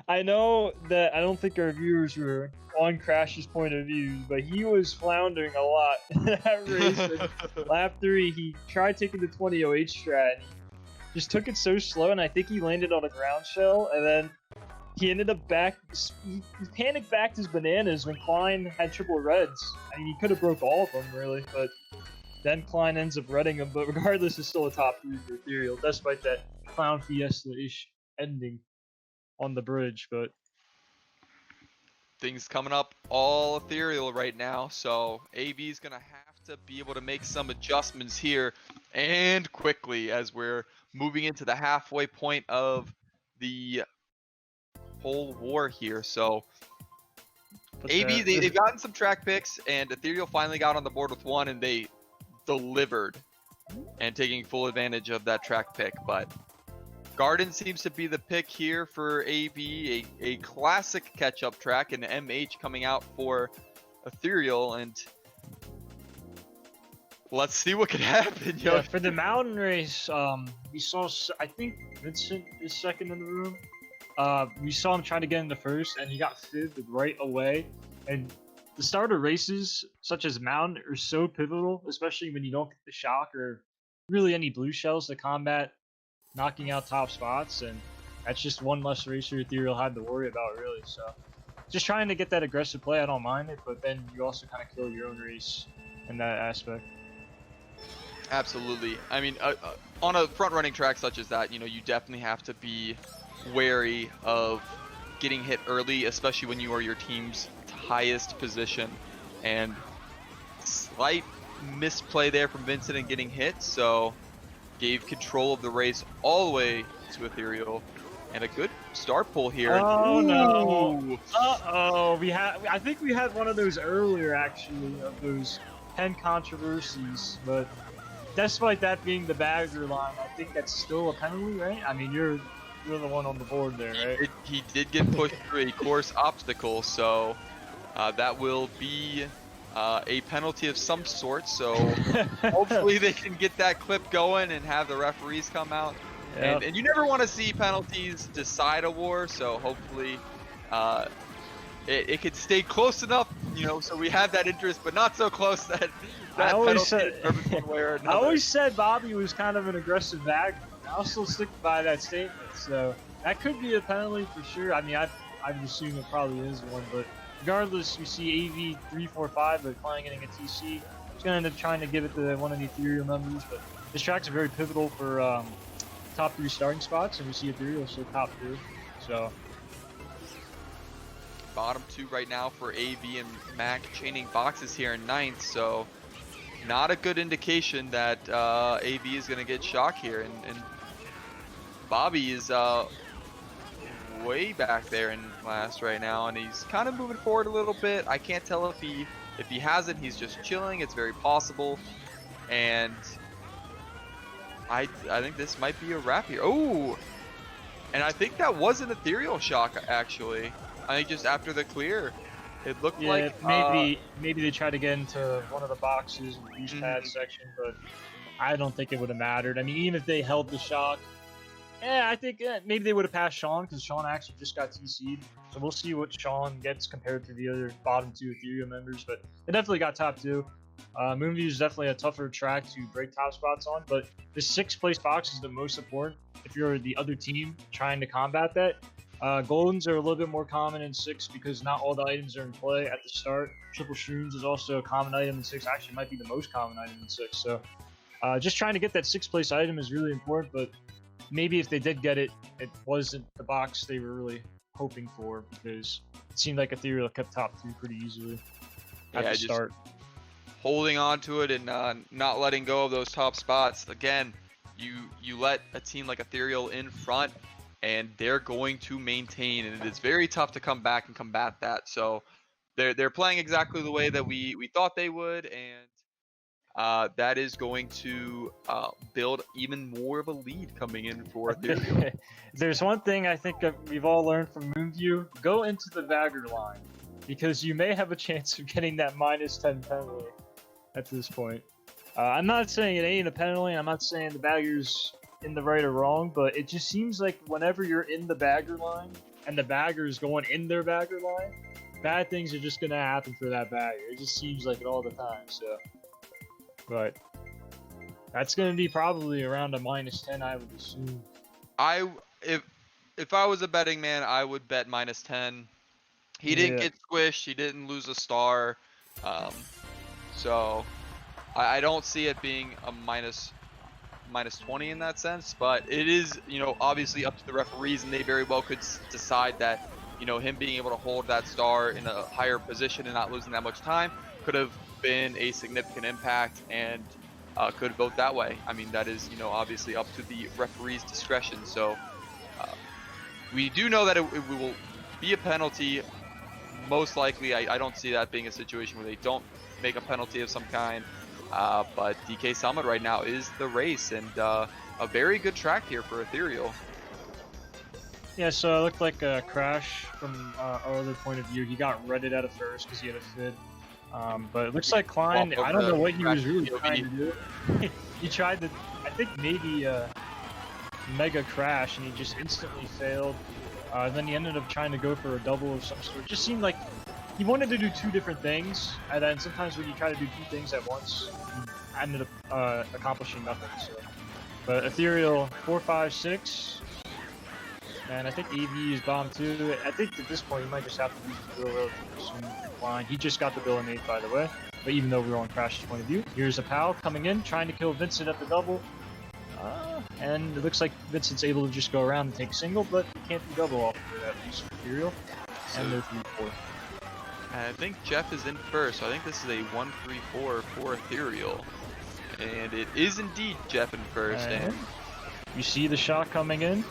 I know that I don't think our viewers were on Crash's point of view, but he was floundering a lot in that race. Lap 3, he tried taking the 2008 strat, and he just took it so slow, and I think he landed on a ground shell, and then he ended up he panic backed his bananas when Klein had triple reds. I mean, he could have broke all of them, really, but then Klein ends up redding him, but regardless, it's still a top 3 for Ethereal, despite that Clown Fiesta-ish ending on the bridge, but... Things coming up all Ethereal right now, so AV's going to have to be able to make some adjustments here, and quickly, as we're moving into the halfway point of the whole war here. So AV, they've gotten some track picks, and Ethereal finally got on the board with one, and they delivered and taking full advantage of that track pick. But Garden seems to be the pick here for AV, a classic catch-up track, and MH coming out for Ethereal, and let's see what could happen. Yeah, for the mountain race, we saw, I think Vincent is second in the room. We saw him trying to get into first, and he got fibbed right away. And the starter races, such as mountain, are so pivotal, especially when you don't get the shock or really any blue shells to combat knocking out top spots, and that's just one less racer Ethereal had to worry about, really. So just trying to get that aggressive play, I don't mind it, but then you also kind of kill your own race in that aspect. Absolutely. I mean, on a front-running track such as that, you definitely have to be wary of getting hit early, especially when you are your team's highest position. And slight misplay there from Vincent and getting hit, so gave control of the race all the way to Ethereal. And a good start pull here. Oh no! Uh-oh, I think we had one of those earlier, actually, of those 10 controversies, but despite that being the bagger line, I think that's still a penalty, right? I mean, you're the one on the board there, right? He did get pushed through a course obstacle, so that will be a penalty of some sort. So hopefully they can get that clip going and have the referees come out. Yep. And you never want to see penalties decide a war, so hopefully it could stay close enough, so we have that interest, but not so close that I always said Bobby was kind of an aggressive bagger. I'll still stick by that statement. So that could be a penalty for sure. I mean, I would assume it probably is one, but regardless, we see AV345, but finally getting a TC. He's going to end up trying to give it to one of the Ethereal members, but this track's very pivotal for top 3 starting spots, and we see Ethereal still top 2. So bottom 2 right now for AV and Mac chaining boxes here in 9th, so not a good indication that AV is going to get shock here, and Bobby is way back there in last right now, and he's kind of moving forward a little bit. I can't tell if he hasn't. He's just chilling. It's very possible, and I think this might be a wrap here. Oh, and I think that was an Ethereal shock, actually. I think just after the clear, it looked like maybe they tried to get into one of the boxes in the use pad section, but I don't think it would have mattered. I mean, even if they held the shock, I think maybe they would have passed Sean, because Sean actually just got TC'd. So we'll see what Sean gets compared to the other bottom 2 Ethereal members, but they definitely got top 2. Moonview is definitely a tougher track to break top spots on, but the 6th place box is the most important if you're the other team trying to combat that. Goldens are a little bit more common in 6 because not all the items are in play at the start. Triple Shrooms is also a common item in 6, actually might be the most common item in 6. So just trying to get that 6th place item is really important, but maybe if they did get it, it wasn't the box they were really hoping for, because it seemed like Ethereal kept top 2 pretty easily at the start. Holding on to it and not letting go of those top spots. Again, you let a team like Ethereal in front, and they're going to maintain, and it is very tough to come back and combat that. So they're playing exactly the way that we thought they would, and that is going to build even more of a lead coming in for Ethereal. There's one thing I think we've all learned from Moonview: go into the bagger line, because you may have a chance of getting that -10 penalty at this point. I'm not saying it ain't a penalty, I'm not saying the bagger's in the right or wrong, but it just seems like whenever you're in the bagger line and the bagger is going in their bagger line, bad things are just going to happen for that bagger. It just seems like it all the time. So, but that's going to be probably around a -10, I would assume. If I was a betting man, I would bet -10. He didn't get squished. He didn't lose a star. So I don't see it being a -20 in that sense, but it is, obviously up to the referees, and they very well could decide that, him being able to hold that star in a higher position and not losing that much time could have been a significant impact, and could vote that way. I mean, that is, obviously up to the referee's discretion. So we do know that it will be a penalty. Most likely, I don't see that being a situation where they don't make a penalty of some kind. But DK Summit right now is the race, and a very good track here for Ethereal. Yeah, so it looked like a crash from our other point of view. He got redded out of first because he had a fid. But it looks like Klein, I don't know what he was really trying to do. He tried to, I think maybe mega crash, and he just instantly failed. Then he ended up trying to go for a double of some sort. It just seemed like he wanted to do 2 different things, and then sometimes when you try to do 2 things at once, you ended up accomplishing nothing. So But Ethereal 4, 5, 6. And I think AV is bombed too. I think at this point you might just have to use the bill relatively soon if you're flying. He just got the bill in 8, by the way. But even though we're on Crash's point of view, here's a POW coming in, trying to kill Vincent at the double. And it looks like Vincent's able to just go around and take a single, but he can't do double off of that piece of Ethereal. And they're 3-4. I think Jeff is in first, so I think this is a 1-3-4 for Ethereal. And it is indeed Jeff in first. And you see the shot coming in.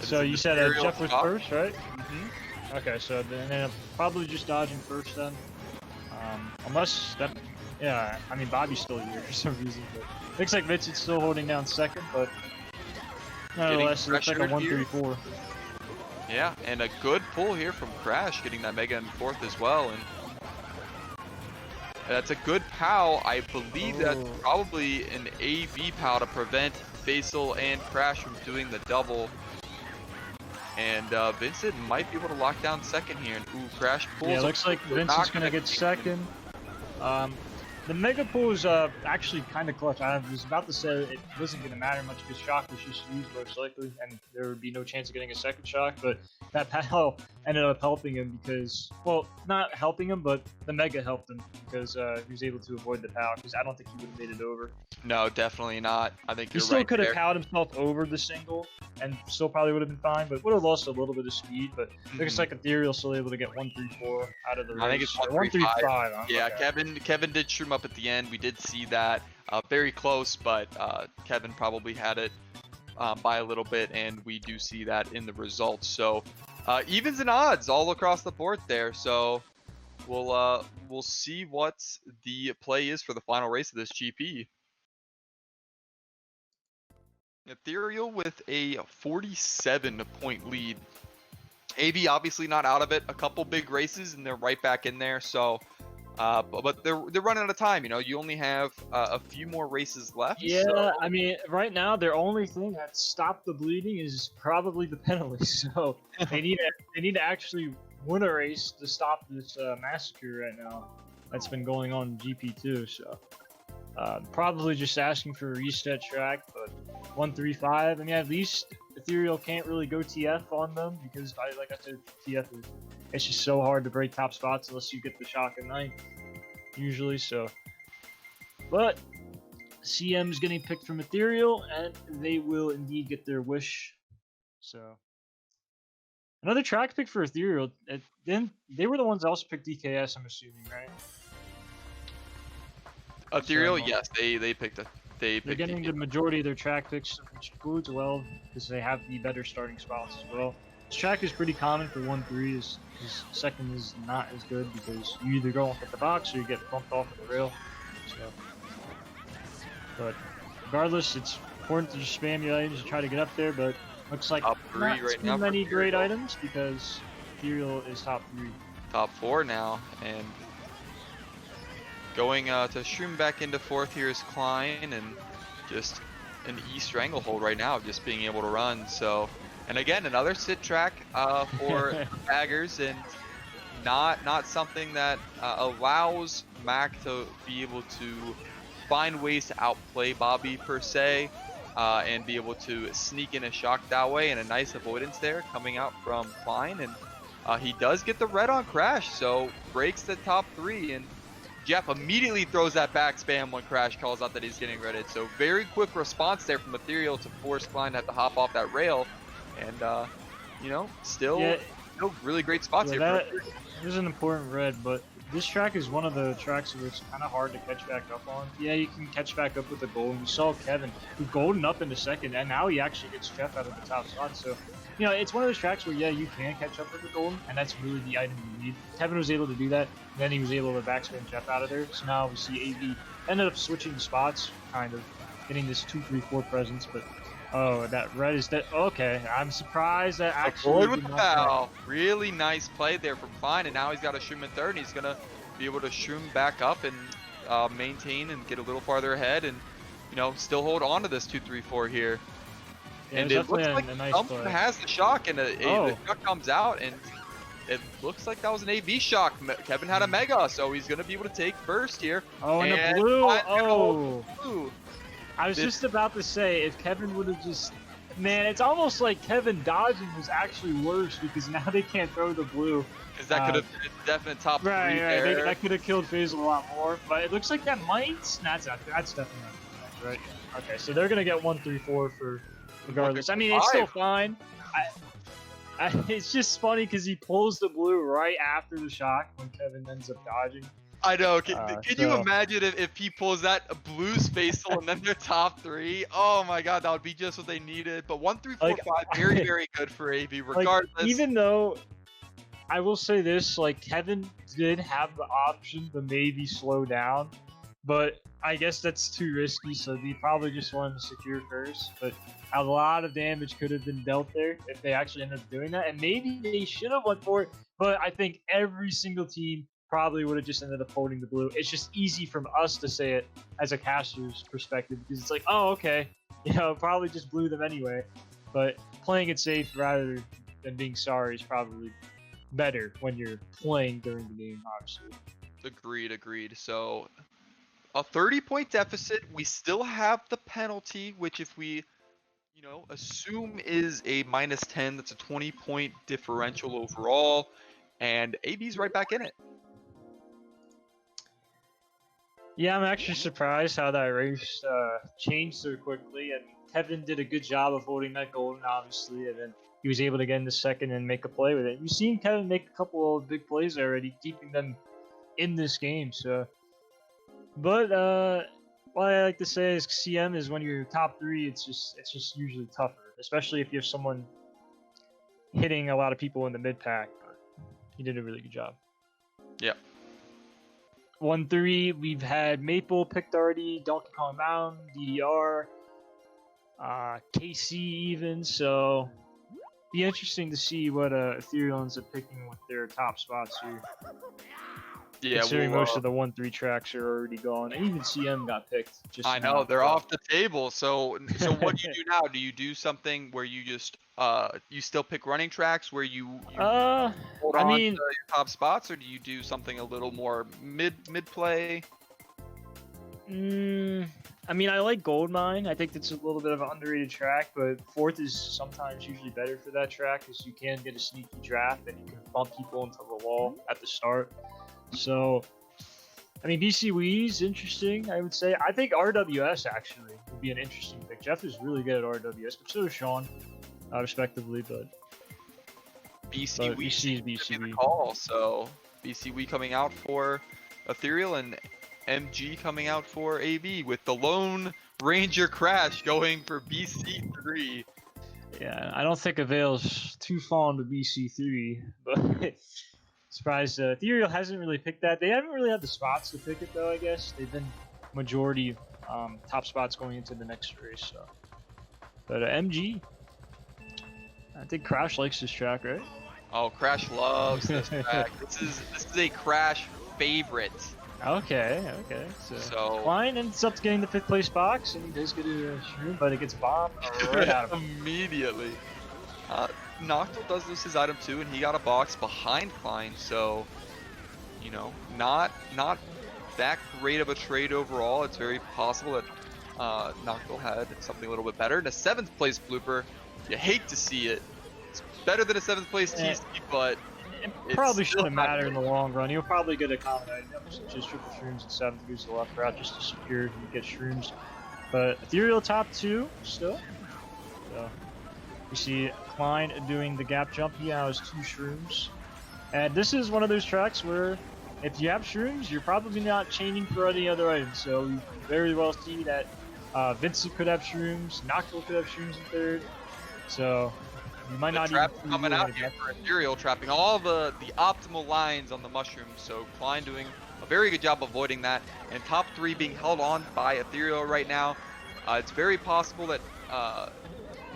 So you said Jeff was first, right? Mm-hmm. Okay, so then probably just dodging first then. Unless that, yeah, I mean Bobby's still here for some reason, but looks like Vincent's still holding down second, but nonetheless, it looks like a 1-3-4. Yeah, and a good pull here from Crash, getting that Mega in fourth as well, and that's a good POW. I believe that's probably an AV POW to prevent Faisal and Crash from doing the double. And Vincent might be able to lock down second here. And ooh, Crash pulls. Yeah, looks like Vincent's gonna get second. The Mega Pull is actually kind of clutch. I was about to say it wasn't going to matter much because Shock was just used most likely, and there would be no chance of getting a second Shock, but that POW ended up helping him because, well, not helping him, but the Mega helped him because he was able to avoid the POW, because I don't think he would have made it over. No, definitely not. I think you're right. He still could have POW'd himself over the single, and still probably would have been fine, but would have lost a little bit of speed, but looks like Ethereal still able to get 1-3-4 out of the race. I think it's 1-3-5. Yeah, okay. Kevin did shroom up at the end. We did see that. Very close, but Kevin probably had it by a little bit, and we do see that in the results. So evens and odds all across the board there. So we'll see what the play is for the final race of this GP. Ethereal with a 47-point lead. AV obviously not out of it. A couple big races, and they're right back in there. So. But they're running out of time, you know. You only have a few more races left. Yeah, so. I mean, right now their only thing that stopped the bleeding is probably the penalty. So they need to actually win a race to stop this massacre right now that's been going on in GP2. So probably just asking for a reset track, but 1-3-5. I mean, at least Ethereal can't really go TF on them because, like I said, TF is. It's just so hard to break top spots unless you get the Shock at 9, usually, so. But, CM's getting picked from Ethereal, and they will indeed get their wish, so. Another track pick for Ethereal, then they were the ones that also picked DKS, I'm assuming, right? Ethereal, so, yes, they picked it. They're getting the majority of their track picks, which bodes well, because they have the better starting spots as well. This track is pretty common for 1-3. His second is not as good because you either go off at the box or you get bumped off at the rail. So, but regardless, it's important to just spam your items and try to get up there. But looks like top 3 not right too now many great items because Ethereal is top 3. Top 4 now, and going to shroom back into fourth here is Klein, and just an E stranglehold right now, just being able to run. So. And again, another sit track for baggers, and not something that allows Mac to be able to find ways to outplay Bobby per se, and be able to sneak in a Shock that way, and a nice avoidance there coming out from Klein, and he does get the red on Crash, so breaks the top 3, and Jeff immediately throws that back spam when Crash calls out that he's getting redded. So very quick response there from Ethereal to force Klein to have to hop off that rail. And, you know, still really great spots here. That is an important red, but this track is one of the tracks where it's kind of hard to catch back up on. Yeah, you can catch back up with the golden. We saw Kevin, who golden up into second, and now he actually gets Jeff out of the top spot. So, you know, it's one of those tracks where, yeah, you can catch up with the golden, and that's really the item you need. Kevin was able to do that, and then he was able to backspin Jeff out of there. So now we see AV ended up switching spots, kind of, getting this 2-3-4 presence, but... Oh, that red is that. Okay, I'm surprised that actually. Avoid with the foul. Really nice play there from Klein, and now he's got a shroom in third, and he's gonna be able to shroom back up and maintain and get a little farther ahead, and you know still hold on to this 2-3-4 here. Yeah, and it looks like nice someone has the Shock, and the Shock comes out, and it looks like that was an AV Shock. Kevin had a Mega, so he's gonna be able to take first here. Oh, and a blue. Oh. Blue. I was just about to say, if Kevin would have just... Man, it's almost like Kevin dodging was actually worse because now they can't throw the blue. Because that could have been a definite top three Right, there. that could have killed Faisal a lot more. But it looks like that might... That's definitely not right. Okay, so they're going to get 1-3-4 for regardless. I mean, it's still fine. It's just funny because he pulls the blue right after the shock when Kevin ends up dodging. I know. Can you imagine if he pulls that blue Faisal and then their top three? Oh my god, that would be just what they needed. But 1, 3, 4, 5, very, very good for AV regardless. Like, even though I will say this, like Kevin did have the option to maybe slow down, but I guess that's too risky, so they probably just wanted to secure first. But a lot of damage could have been dealt there if they actually ended up doing that, and maybe they should have went for it. But I think every single team probably would have just ended up holding the blue. It's just easy from us to say it as a caster's perspective because it's like, oh, okay, probably just blew them anyway. But playing it safe rather than being sorry is probably better when you're playing during the game, obviously. Agreed. So a 30-point deficit. We still have the penalty, which if we, assume is a -10, that's a 20-point differential overall, and AV's right back in it. Yeah, I'm actually surprised how that race changed so quickly. And Kevin did a good job of holding that golden, obviously, and then he was able to get in the second and make a play with it. You've seen Kevin make a couple of big plays already, keeping them in this game. So, but what I like to say is CM is when you're top three, it's just usually tougher, especially if you have someone hitting a lot of people in the mid pack. But he did a really good job. Yeah. 1-3, we've had Maple picked already, Donkey Kong Mountain, DDR, KC even, so be interesting to see what Ethereal ends up picking with their top spots here. Yeah, considering most of the 1-3 tracks are already gone, and even CM got picked. I know, they're off the table, so what do you do now? Do you do something where you just, you still pick running tracks where you hold on to your top spots, or do you do something a little more mid-play? I mean, I like Goldmine. I think it's a little bit of an underrated track, but 4th is sometimes usually better for that track because you can get a sneaky draft and you can bump people into the wall at the start. So, I mean, BC Wee's interesting, I would say. I think RWS actually would be an interesting pick. Jeff is really good at RWS, but so is Sean, respectively. But BC Wee is BC Wee. Call, so BC Wee coming out for Ethereal and MG coming out for AV with the Lone Ranger Crash going for BC3. Yeah, I don't think Avail's too fond of BC3, but surprised Ethereal hasn't really picked that. They haven't really had the spots to pick it though, I guess. They've been majority top spots going into the next race. So, but MG, I think Crash likes this track, right? Oh, Crash loves this track. This is a Crash favorite. Okay. So Klein ends up getting the 5th place box, and he does get a shroom, but it gets bombed right out of him. Immediately. Noctil does lose his item too, and he got a box behind Klein, so not that great of a trade overall. It's very possible that Noctil had something a little bit better. And a 7th place blooper, you hate to see it. It's better than a 7th place TC, but it probably shouldn't matter in the long run. You'll probably get a common item, just triple shrooms and 7th, use the left route just to secure and get shrooms. But Ethereal top 2 still. So we see Klein doing the gap jump. He has 2 shrooms. And this is one of those tracks where if you have shrooms, you're probably not chaining for any other items. So you very well see that Vincent could have shrooms, Noctil could have shrooms in 3rd. So you might not even coming out here for Ethereal, trapping all the optimal lines on the mushrooms. So Klein doing a very good job avoiding that. And top 3 being held on by Ethereal right now. It's very possible that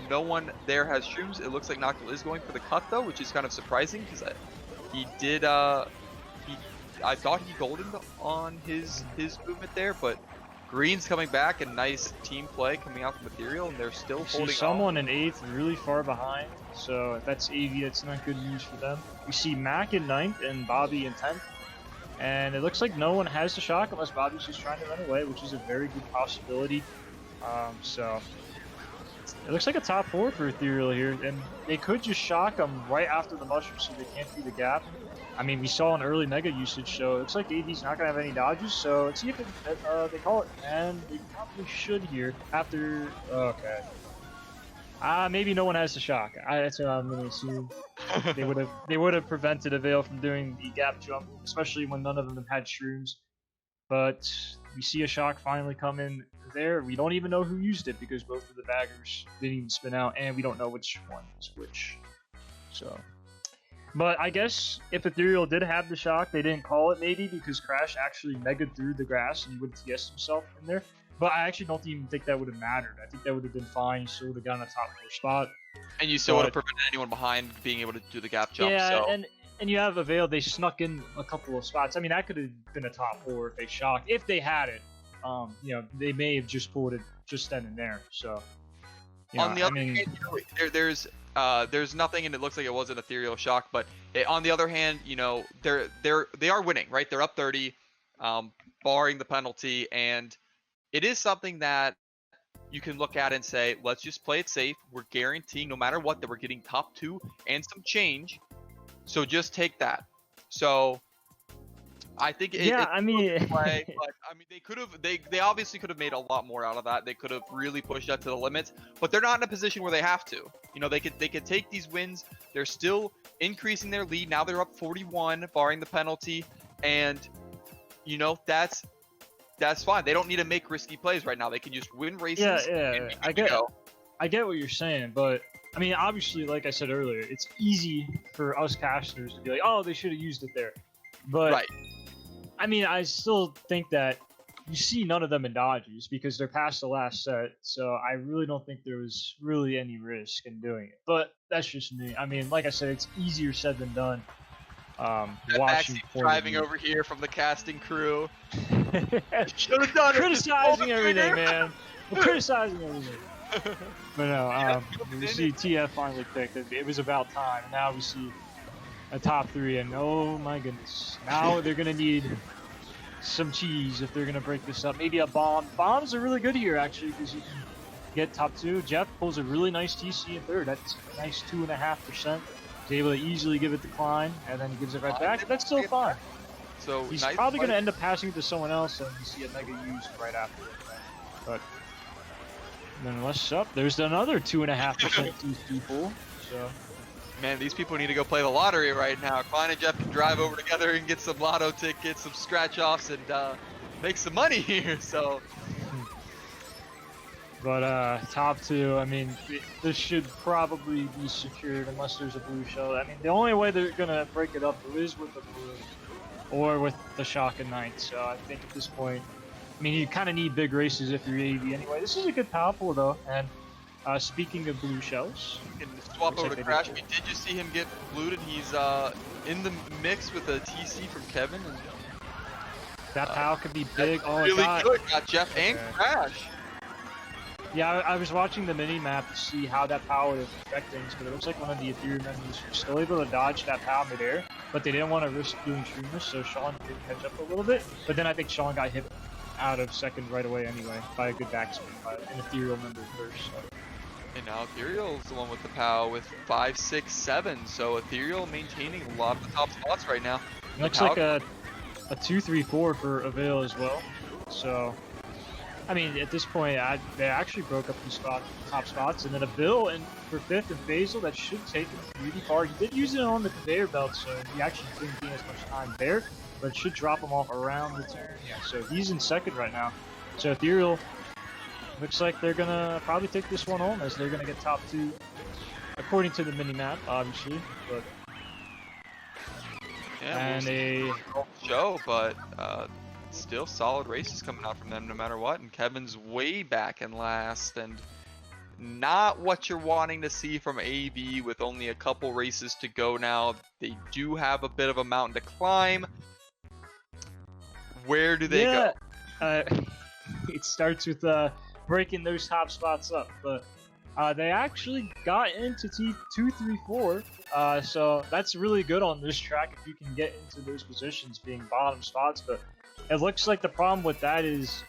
no one there has shrooms. It looks like Noctil is going for the cut though, which is kind of surprising because he did I thought he goldened on his movement there, but Green's coming back and nice team play coming out from Ethereal, and they're still holding someone in 8th really far behind, so if that's AV, it's not good news for them. We see Mac in 9th and Bobby in 10th, and it looks like no one has the shock unless Bobby's just trying to run away, which is a very good possibility. So it looks like a top 4 for Ethereal here, and they could just shock them right after the mushroom so they can't do the gap. I mean, we saw an early mega usage, so it looks like AV's not going to have any dodges, so let's see if they call it, and they probably should here after, okay. Maybe no one has the shock. That's what I'm going to assume. They would have prevented Avail from doing the gap jump, especially when none of them had shrooms. But we see a shock finally come in there. We don't even know who used it because both of the baggers didn't even spin out, and we don't know which one is which. So, but I guess if Ethereal did have the shock, they didn't call it maybe because Crash actually megaed through the grass and he would have TS'd himself in there. But I actually don't even think that would have mattered. I think that would have been fine. You still would have gotten a top 4 spot. And you still would have prevented anyone behind being able to do the gap jump. Yeah, so. and you have Avail, they snuck in a couple of spots. I mean, that could have been a top 4 if they shocked. If they had it, you know, they may have just pulled it just then and there. So, on the other hand, you know, there's nothing, and it looks like it was an Ethereal shock. But on the other hand, you know, they are winning, right? They're up 30, barring the penalty, and it is something that you can look at and say, let's just play it safe. We're guaranteeing no matter what that we're getting top 2 and some change. So just take that. So I think I mean, play, but I mean they obviously could have made a lot more out of that. They could have really pushed that to the limits, but they're not in a position where they have to. You know, they could take these wins. They're still increasing their lead. Now they're up 41, barring the penalty, and you know that's fine. They don't need to make risky plays right now. They can just win races. Yeah. I get what you're saying, but I mean, obviously, like I said earlier, it's easy for us casters to be like, oh, they should have used it there. But, right. I mean, I still think that you see none of them in dodges because they're past the last set. So I really don't think there was really any risk in doing it. But that's just me. I mean, like I said, it's easier said than done. Watching driving over here from the casting crew. Should have done criticizing everything, man. We're criticizing everything. But no, we see TF finally picked. It was about time. Now we see a top 3, and oh my goodness, now they're gonna need some cheese if they're gonna break this up. Maybe a bomb. Bombs are really good here actually because you can get top 2. Jeff pulls a really nice TC in 3rd. That's a nice 2.5%. He's able to easily give it the climb, and then he gives it right back. That's still fine. So he's probably gonna end up passing it to someone else, and you see a mega used right after it. But then what's up? There's another 2.5% TC pull. So. Man, these people need to go play the lottery right now. Klein and Jeff can drive over together and get some lotto tickets, some scratch-offs, and make some money here. So, but top 2, I mean, this should probably be secured unless there's a blue shell. I mean, the only way they're gonna break it up is with the blue or with the shock and night. So I think at this point, I mean, you kind of need big races if you're AV anyway. This is a good power pull though, and. Speaking of blue shells, you can swap over to Crash. Did you see him get blued? And he's in the mix with a TC from Kevin. And, that POW could be big. Oh, really good. Got Jeff and Crash. Yeah, I was watching the mini map to see how that POW would affect things, but it looks like one of the Ethereal members was still able to dodge that POW midair, but they didn't want to risk doing streamers, so Sean did catch up a little bit. But then I think Sean got hit out of 2nd right away anyway by a good backspin by an Ethereal member first. So. And now Ethereal's the one with the POW with 5, 6, 7. So Ethereal maintaining a lot of the top spots right now. Looks like a 2, 3, 4 for Avail as well. So, I mean, at this point, they actually broke up these top spots. And then Avail for 5th and Basil, that should take him really far. He did use it on the conveyor belt, so he actually didn't gain as much time there. But it should drop him off around the turn. Yeah, so he's in 2nd right now. So Ethereal. Looks like they're gonna probably take this one home as they're gonna get top 2, according to the mini map, obviously. But yeah, and a show, but still solid races coming out from them no matter what. And Kevin's way back in last, and not what you're wanting to see from AV with only a couple races to go now. They do have a bit of a mountain to climb. Where do they go? It starts with breaking those top spots up, but they actually got into T2, 3, 4, so that's really good on this track if you can get into those positions being bottom spots. But it looks like the problem with that is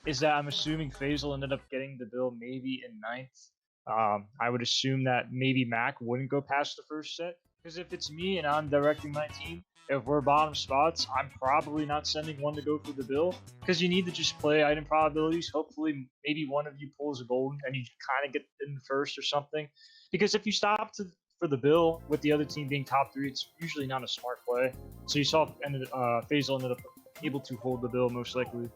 is that I'm assuming Faisal ended up getting the bill maybe in ninth. I would assume that maybe Mac wouldn't go past the first set, because if it's me and I'm directing my team, if we're bottom spots, I'm probably not sending one to go for the bill, because you need to just play item probabilities. Hopefully, maybe one of you pulls a golden and you kind of get in first or something. Because if you stop for the bill with the other team being top 3, it's usually not a smart play. So you saw Faisal ended up able to hold the bill most likely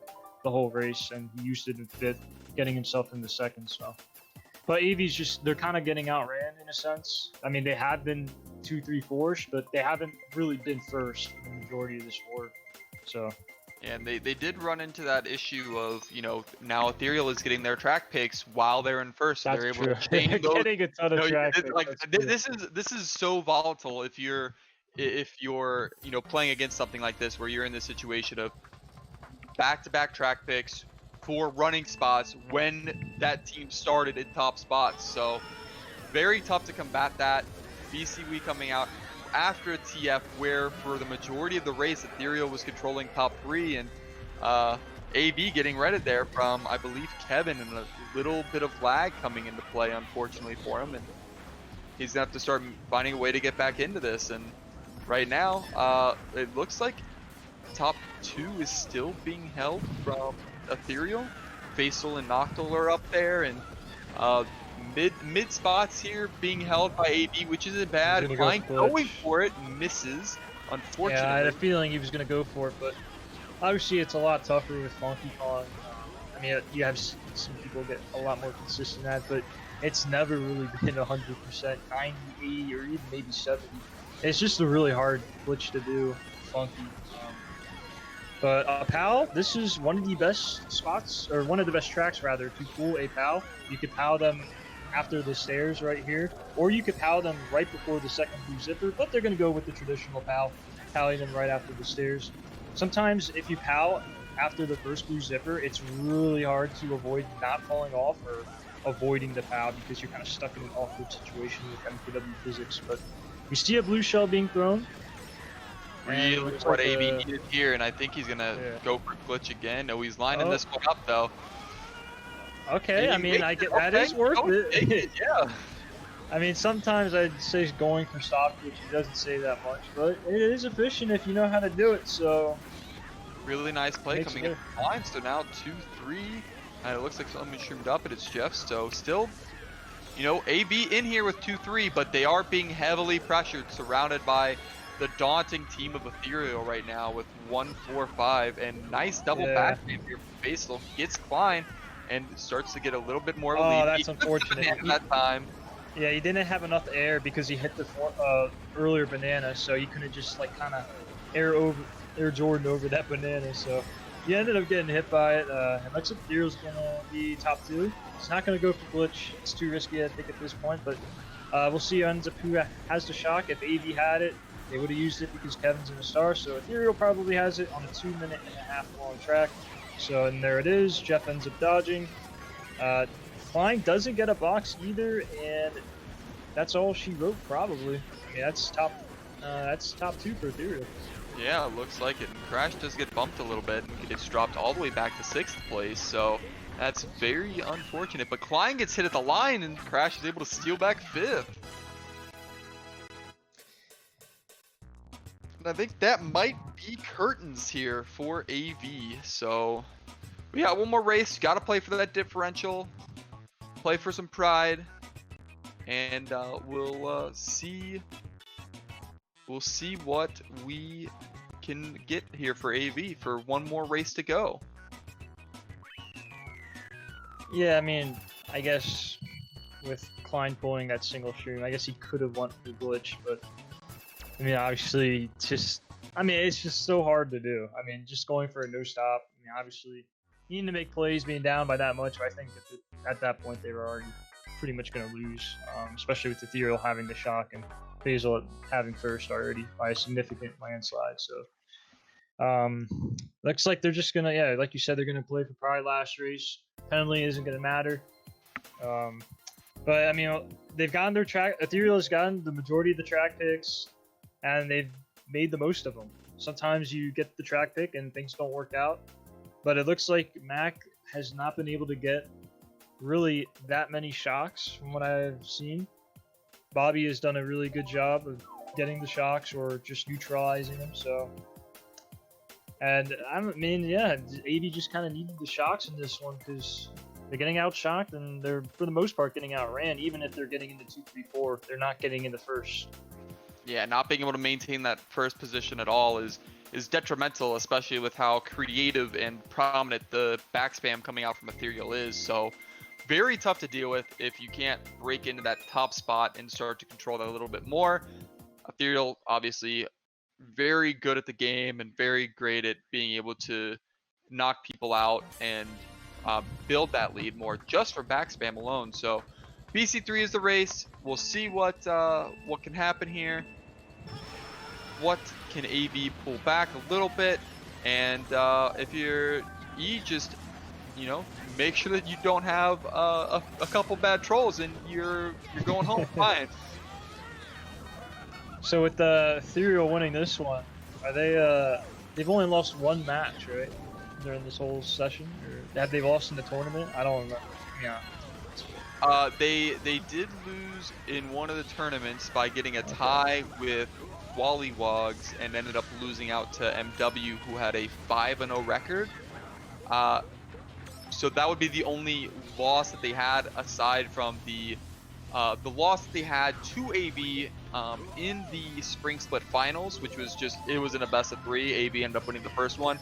the whole race, and he used it in fifth, getting himself into second. So, but AV's just, they're kind of getting outran in a sense. I mean, they have been 2, 3, 4s, but they haven't really been first for the majority of this war. So. And they did run into that issue of, now Ethereal is getting their track picks while they're in first, so That's they're able true. to chain They're those. getting a ton of track picks. Like this is so volatile if you're playing against something like this, where you're in this situation of back-to-back track picks for running spots when that team started in top spots. So very tough to combat that. BCW coming out after a TF, where for the majority of the race Ethereal was controlling top 3, and AB getting redded there from, I believe, Kevin, and a little bit of lag coming into play, unfortunately for him, and he's gonna have to start finding a way to get back into this. And right now it looks like top 2 is still being held from Ethereal. Faisal and Noctil are up there, and mid spots here being held by AB, which isn't bad. Klein going for it, misses, unfortunately. Yeah, I had a feeling he was going to go for it, but obviously it's a lot tougher with Funky Kong. I mean, you have some people get a lot more consistent at, but it's never really been 100%, 90, 80, or even maybe 70. It's just a really hard glitch to do, Funky. But PAL, this is one of the best spots, or one of the best tracks rather, to pull a PAL. You could PAL them after the stairs right here, or you could PAL them right before the second blue zipper, but they're going to go with the traditional PAL, PALing them right after the stairs. Sometimes if you PAL after the first blue zipper, it's really hard to avoid not falling off or avoiding the PAL, because you're kind of stuck in an awkward situation with MKW physics. But we see a blue shell being thrown. Really what AB needed here, and I think he's gonna go for glitch again. No, he's lining this one up though. Okay, I mean, I get that is worth it. Yeah. I mean, sometimes I'd say going for soft glitch, he doesn't say that much, but it is efficient if you know how to do it. So really nice play coming in line. So now 2-3, and it looks like someone streamed up, and it's Jeff. So still, AB in here with 2-3, but they are being heavily pressured, surrounded by the daunting team of Ethereal right now with 1-4-5, and nice double back here from Faisal. Gets Klein and starts to get a little bit more of a lead. Oh, that's unfortunate. That time. Yeah, he didn't have enough air because he hit the earlier banana, so he couldn't just kind of air Jordan over that banana. So he ended up getting hit by it. And looks like Ethereal's gonna be top 2. He's not gonna go for glitch. It's too risky, I think, at this point. But we'll see who has the shock. If AV had it, they would have used it because Kevin's in the star, so Ethereal probably has it on a 2.5-minute long track. So, and there it is. Jeff ends up dodging. Klein doesn't get a box either, and that's all she wrote probably. I mean, that's top 2 for Ethereal. Yeah, it looks like it. And Crash does get bumped a little bit and gets dropped all the way back to 6th place, so that's very unfortunate. But Klein gets hit at the line, and Crash is able to steal back 5th. And I think that might be curtains here for AV. So we got one more race. Got to play for that differential, play for some pride, and we'll see. We'll see what we can get here for AV for one more race to go. Yeah, I mean, I guess with Klein pulling that single stream, I guess he could have won the glitch, but I mean, obviously, it's just so hard to do. I mean, just going for a no stop. I mean, obviously, needing to make plays, being down by that much. I think at that point they were already pretty much going to lose, especially with Ethereal having the shock and Faisal having first already by a significant landslide. So, looks like they're just gonna, like you said, they're gonna play for probably last race. Penalty isn't gonna matter. But I mean, they've gotten their track. Ethereal has gotten the majority of the track picks, and they've made the most of them. Sometimes you get the track pick and things don't work out, but it looks like Mac has not been able to get really that many shocks from what I've seen. Bobby has done a really good job of getting the shocks or just neutralizing them. So, and I mean, yeah, AB just kind of needed the shocks in this one because they're getting outshocked and they're for the most part getting outran. Even if they're getting into 2, 3, 4, they're not getting into first. Yeah, not being able to maintain that first position at all is detrimental, especially with how creative and prominent the back spam coming out from Ethereal is. So very tough to deal with if you can't break into that top spot and start to control that a little bit more. Ethereal, obviously, very good at the game and very great at being able to knock people out and build that lead more just for back spam alone. So BC3 is the race. We'll see what can happen here. What can AB pull back a little bit? And if you're E, just make sure that you don't have a couple bad trolls and you're going home fine. So with the Ethereal winning this one, are they they've only lost one match, right? During this whole session? Or have they lost in the tournament? I don't remember. Yeah. They did lose in one of the tournaments by getting a tie with Wally and ended up losing out to MW, who had a 5-0 record. So that would be the only loss that they had aside from the loss that they had to AB in the spring split finals, which was it was in a best of 3. AB ended up winning the first one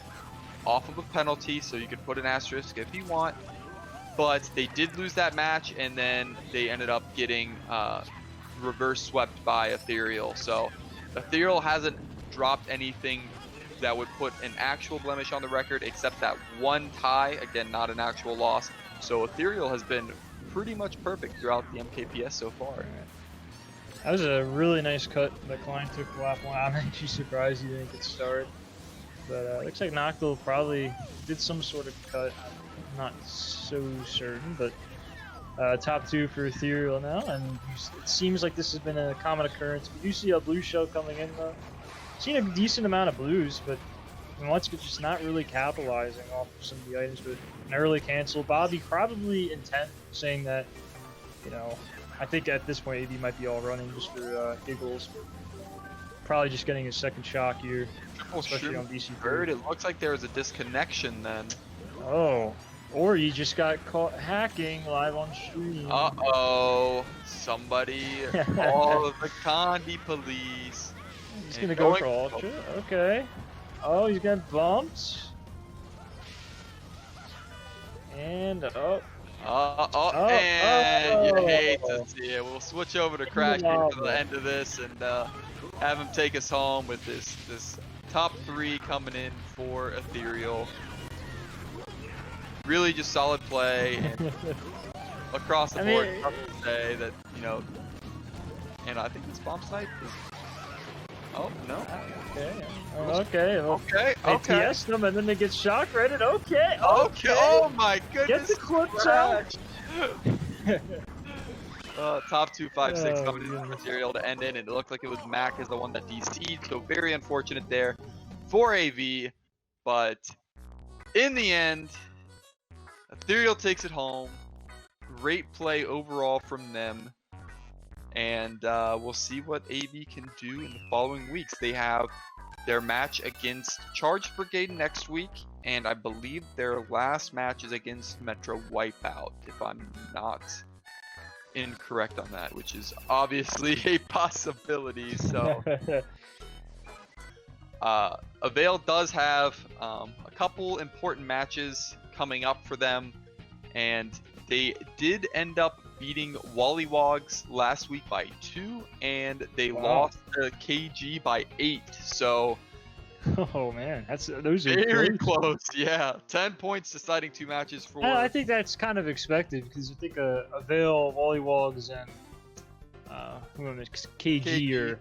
off of a penalty, so you could put an asterisk if you want. But they did lose that match, and then they ended up getting reverse swept by Ethereal. So Ethereal hasn't dropped anything that would put an actual blemish on the record, except that one tie. Again, not an actual loss. So Ethereal has been pretty much perfect throughout the MKPS so far. That was a really nice cut that Klein took lap 1. I'm actually surprised he didn't get started. But looks like Noctil probably did some sort of cut. I'm not so certain, but top 2 for Ethereal now, and it seems like this has been a common occurrence. We do see a blue shell coming in though. Seen a decent amount of blues, but once just not really capitalizing off of some of the items with an early cancel. Bobby probably intent, saying that, I think at this point AB might be all running just for giggles. Probably just getting his second shock here, especially on BC3. It looks like there was a disconnection then. Oh, or you just got caught hacking live on stream. Uh-oh, somebody call the Condi police. He's gonna go for Ultra, okay. Oh, he's getting bumped. And, and you hate to see it. We'll switch over to Crash for the end of this and have him take us home with this top 3 coming in for Ethereal. Really just solid play and across the board. Tough to say that, and I think this bomb snipe is. Oh no. Okay. They TS them and then they get shock rated. Okay. Oh my goodness. Get the clips out. Top 2, 5, 6 coming in for Ethereal to end in, and it looked like it was Mac as the one that DC'd, so very unfortunate there for AV, but in the end, Ethereal takes it home. Great play overall from them. And we'll see what AV can do in the following weeks. They have their match against Charged Brigade next week. And I believe their last match is against Metro Wipeout, if I'm not incorrect on that, which is obviously a possibility. So Avail does have a couple important matches coming up for them, and they did end up beating Wally last week by 2, and they lost to KG by 8. So, oh man, those are very close. Yeah, 10 points deciding 2 matches for. I think that's kind of expected because I think Avail, Wally and KG are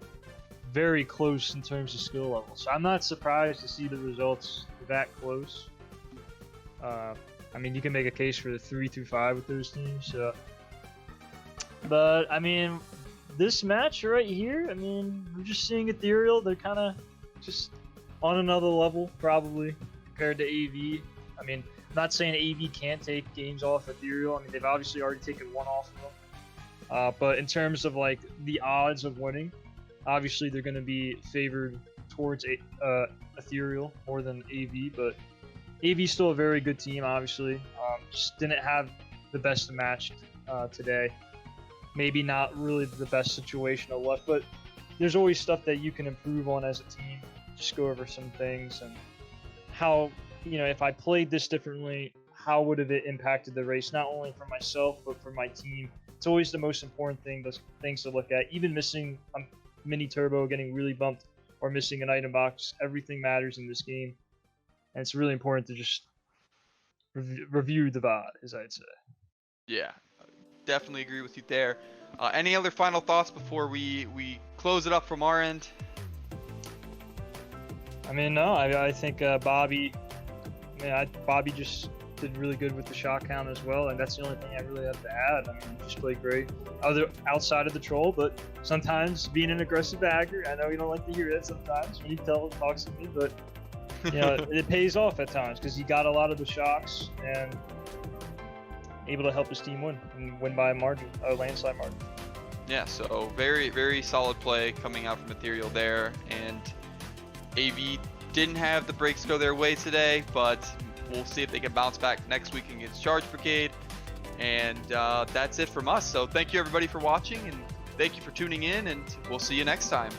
very close in terms of skill level. So I'm not surprised to see the results that close. I mean, you can make a case for the 3 through 5 with those teams. But I mean, this match right here, I mean, we're just seeing Ethereal. They're kind of just on another level, probably compared to AV. I mean, not saying AV can't take games off Ethereal. I mean, they've obviously already taken one off of them. But in terms of like the odds of winning, obviously they're going to be favored towards Ethereal more than AV. But AV's still a very good team, obviously. Just didn't have the best match today. Maybe not really the best situational luck, but there's always stuff that you can improve on as a team. Just go over some things and how, if I played this differently, how would have it impacted the race, not only for myself, but for my team. It's always the most important things to look at. Even missing a mini turbo, getting really bumped, or missing an item box, everything matters in this game. And it's really important to just review the VOD, as I'd say. Yeah, definitely agree with you there. Any other final thoughts before we close it up from our end? I mean, no, I think Bobby just did really good with the shot count as well, and that's the only thing I really have to add. I mean, he just played great outside of the troll, but sometimes being an aggressive bagger, I know you don't like to hear that sometimes when you talks to me, but it pays off at times because he got a lot of the shocks and able to help his team win by a landslide margin. Yeah, so very, very solid play coming out from Ethereal there, and AV didn't have the breaks go their way today, but we'll see if they can bounce back next week against Charge Brigade. And that's it from us. So thank you everybody for watching, and thank you for tuning in, and we'll see you next time.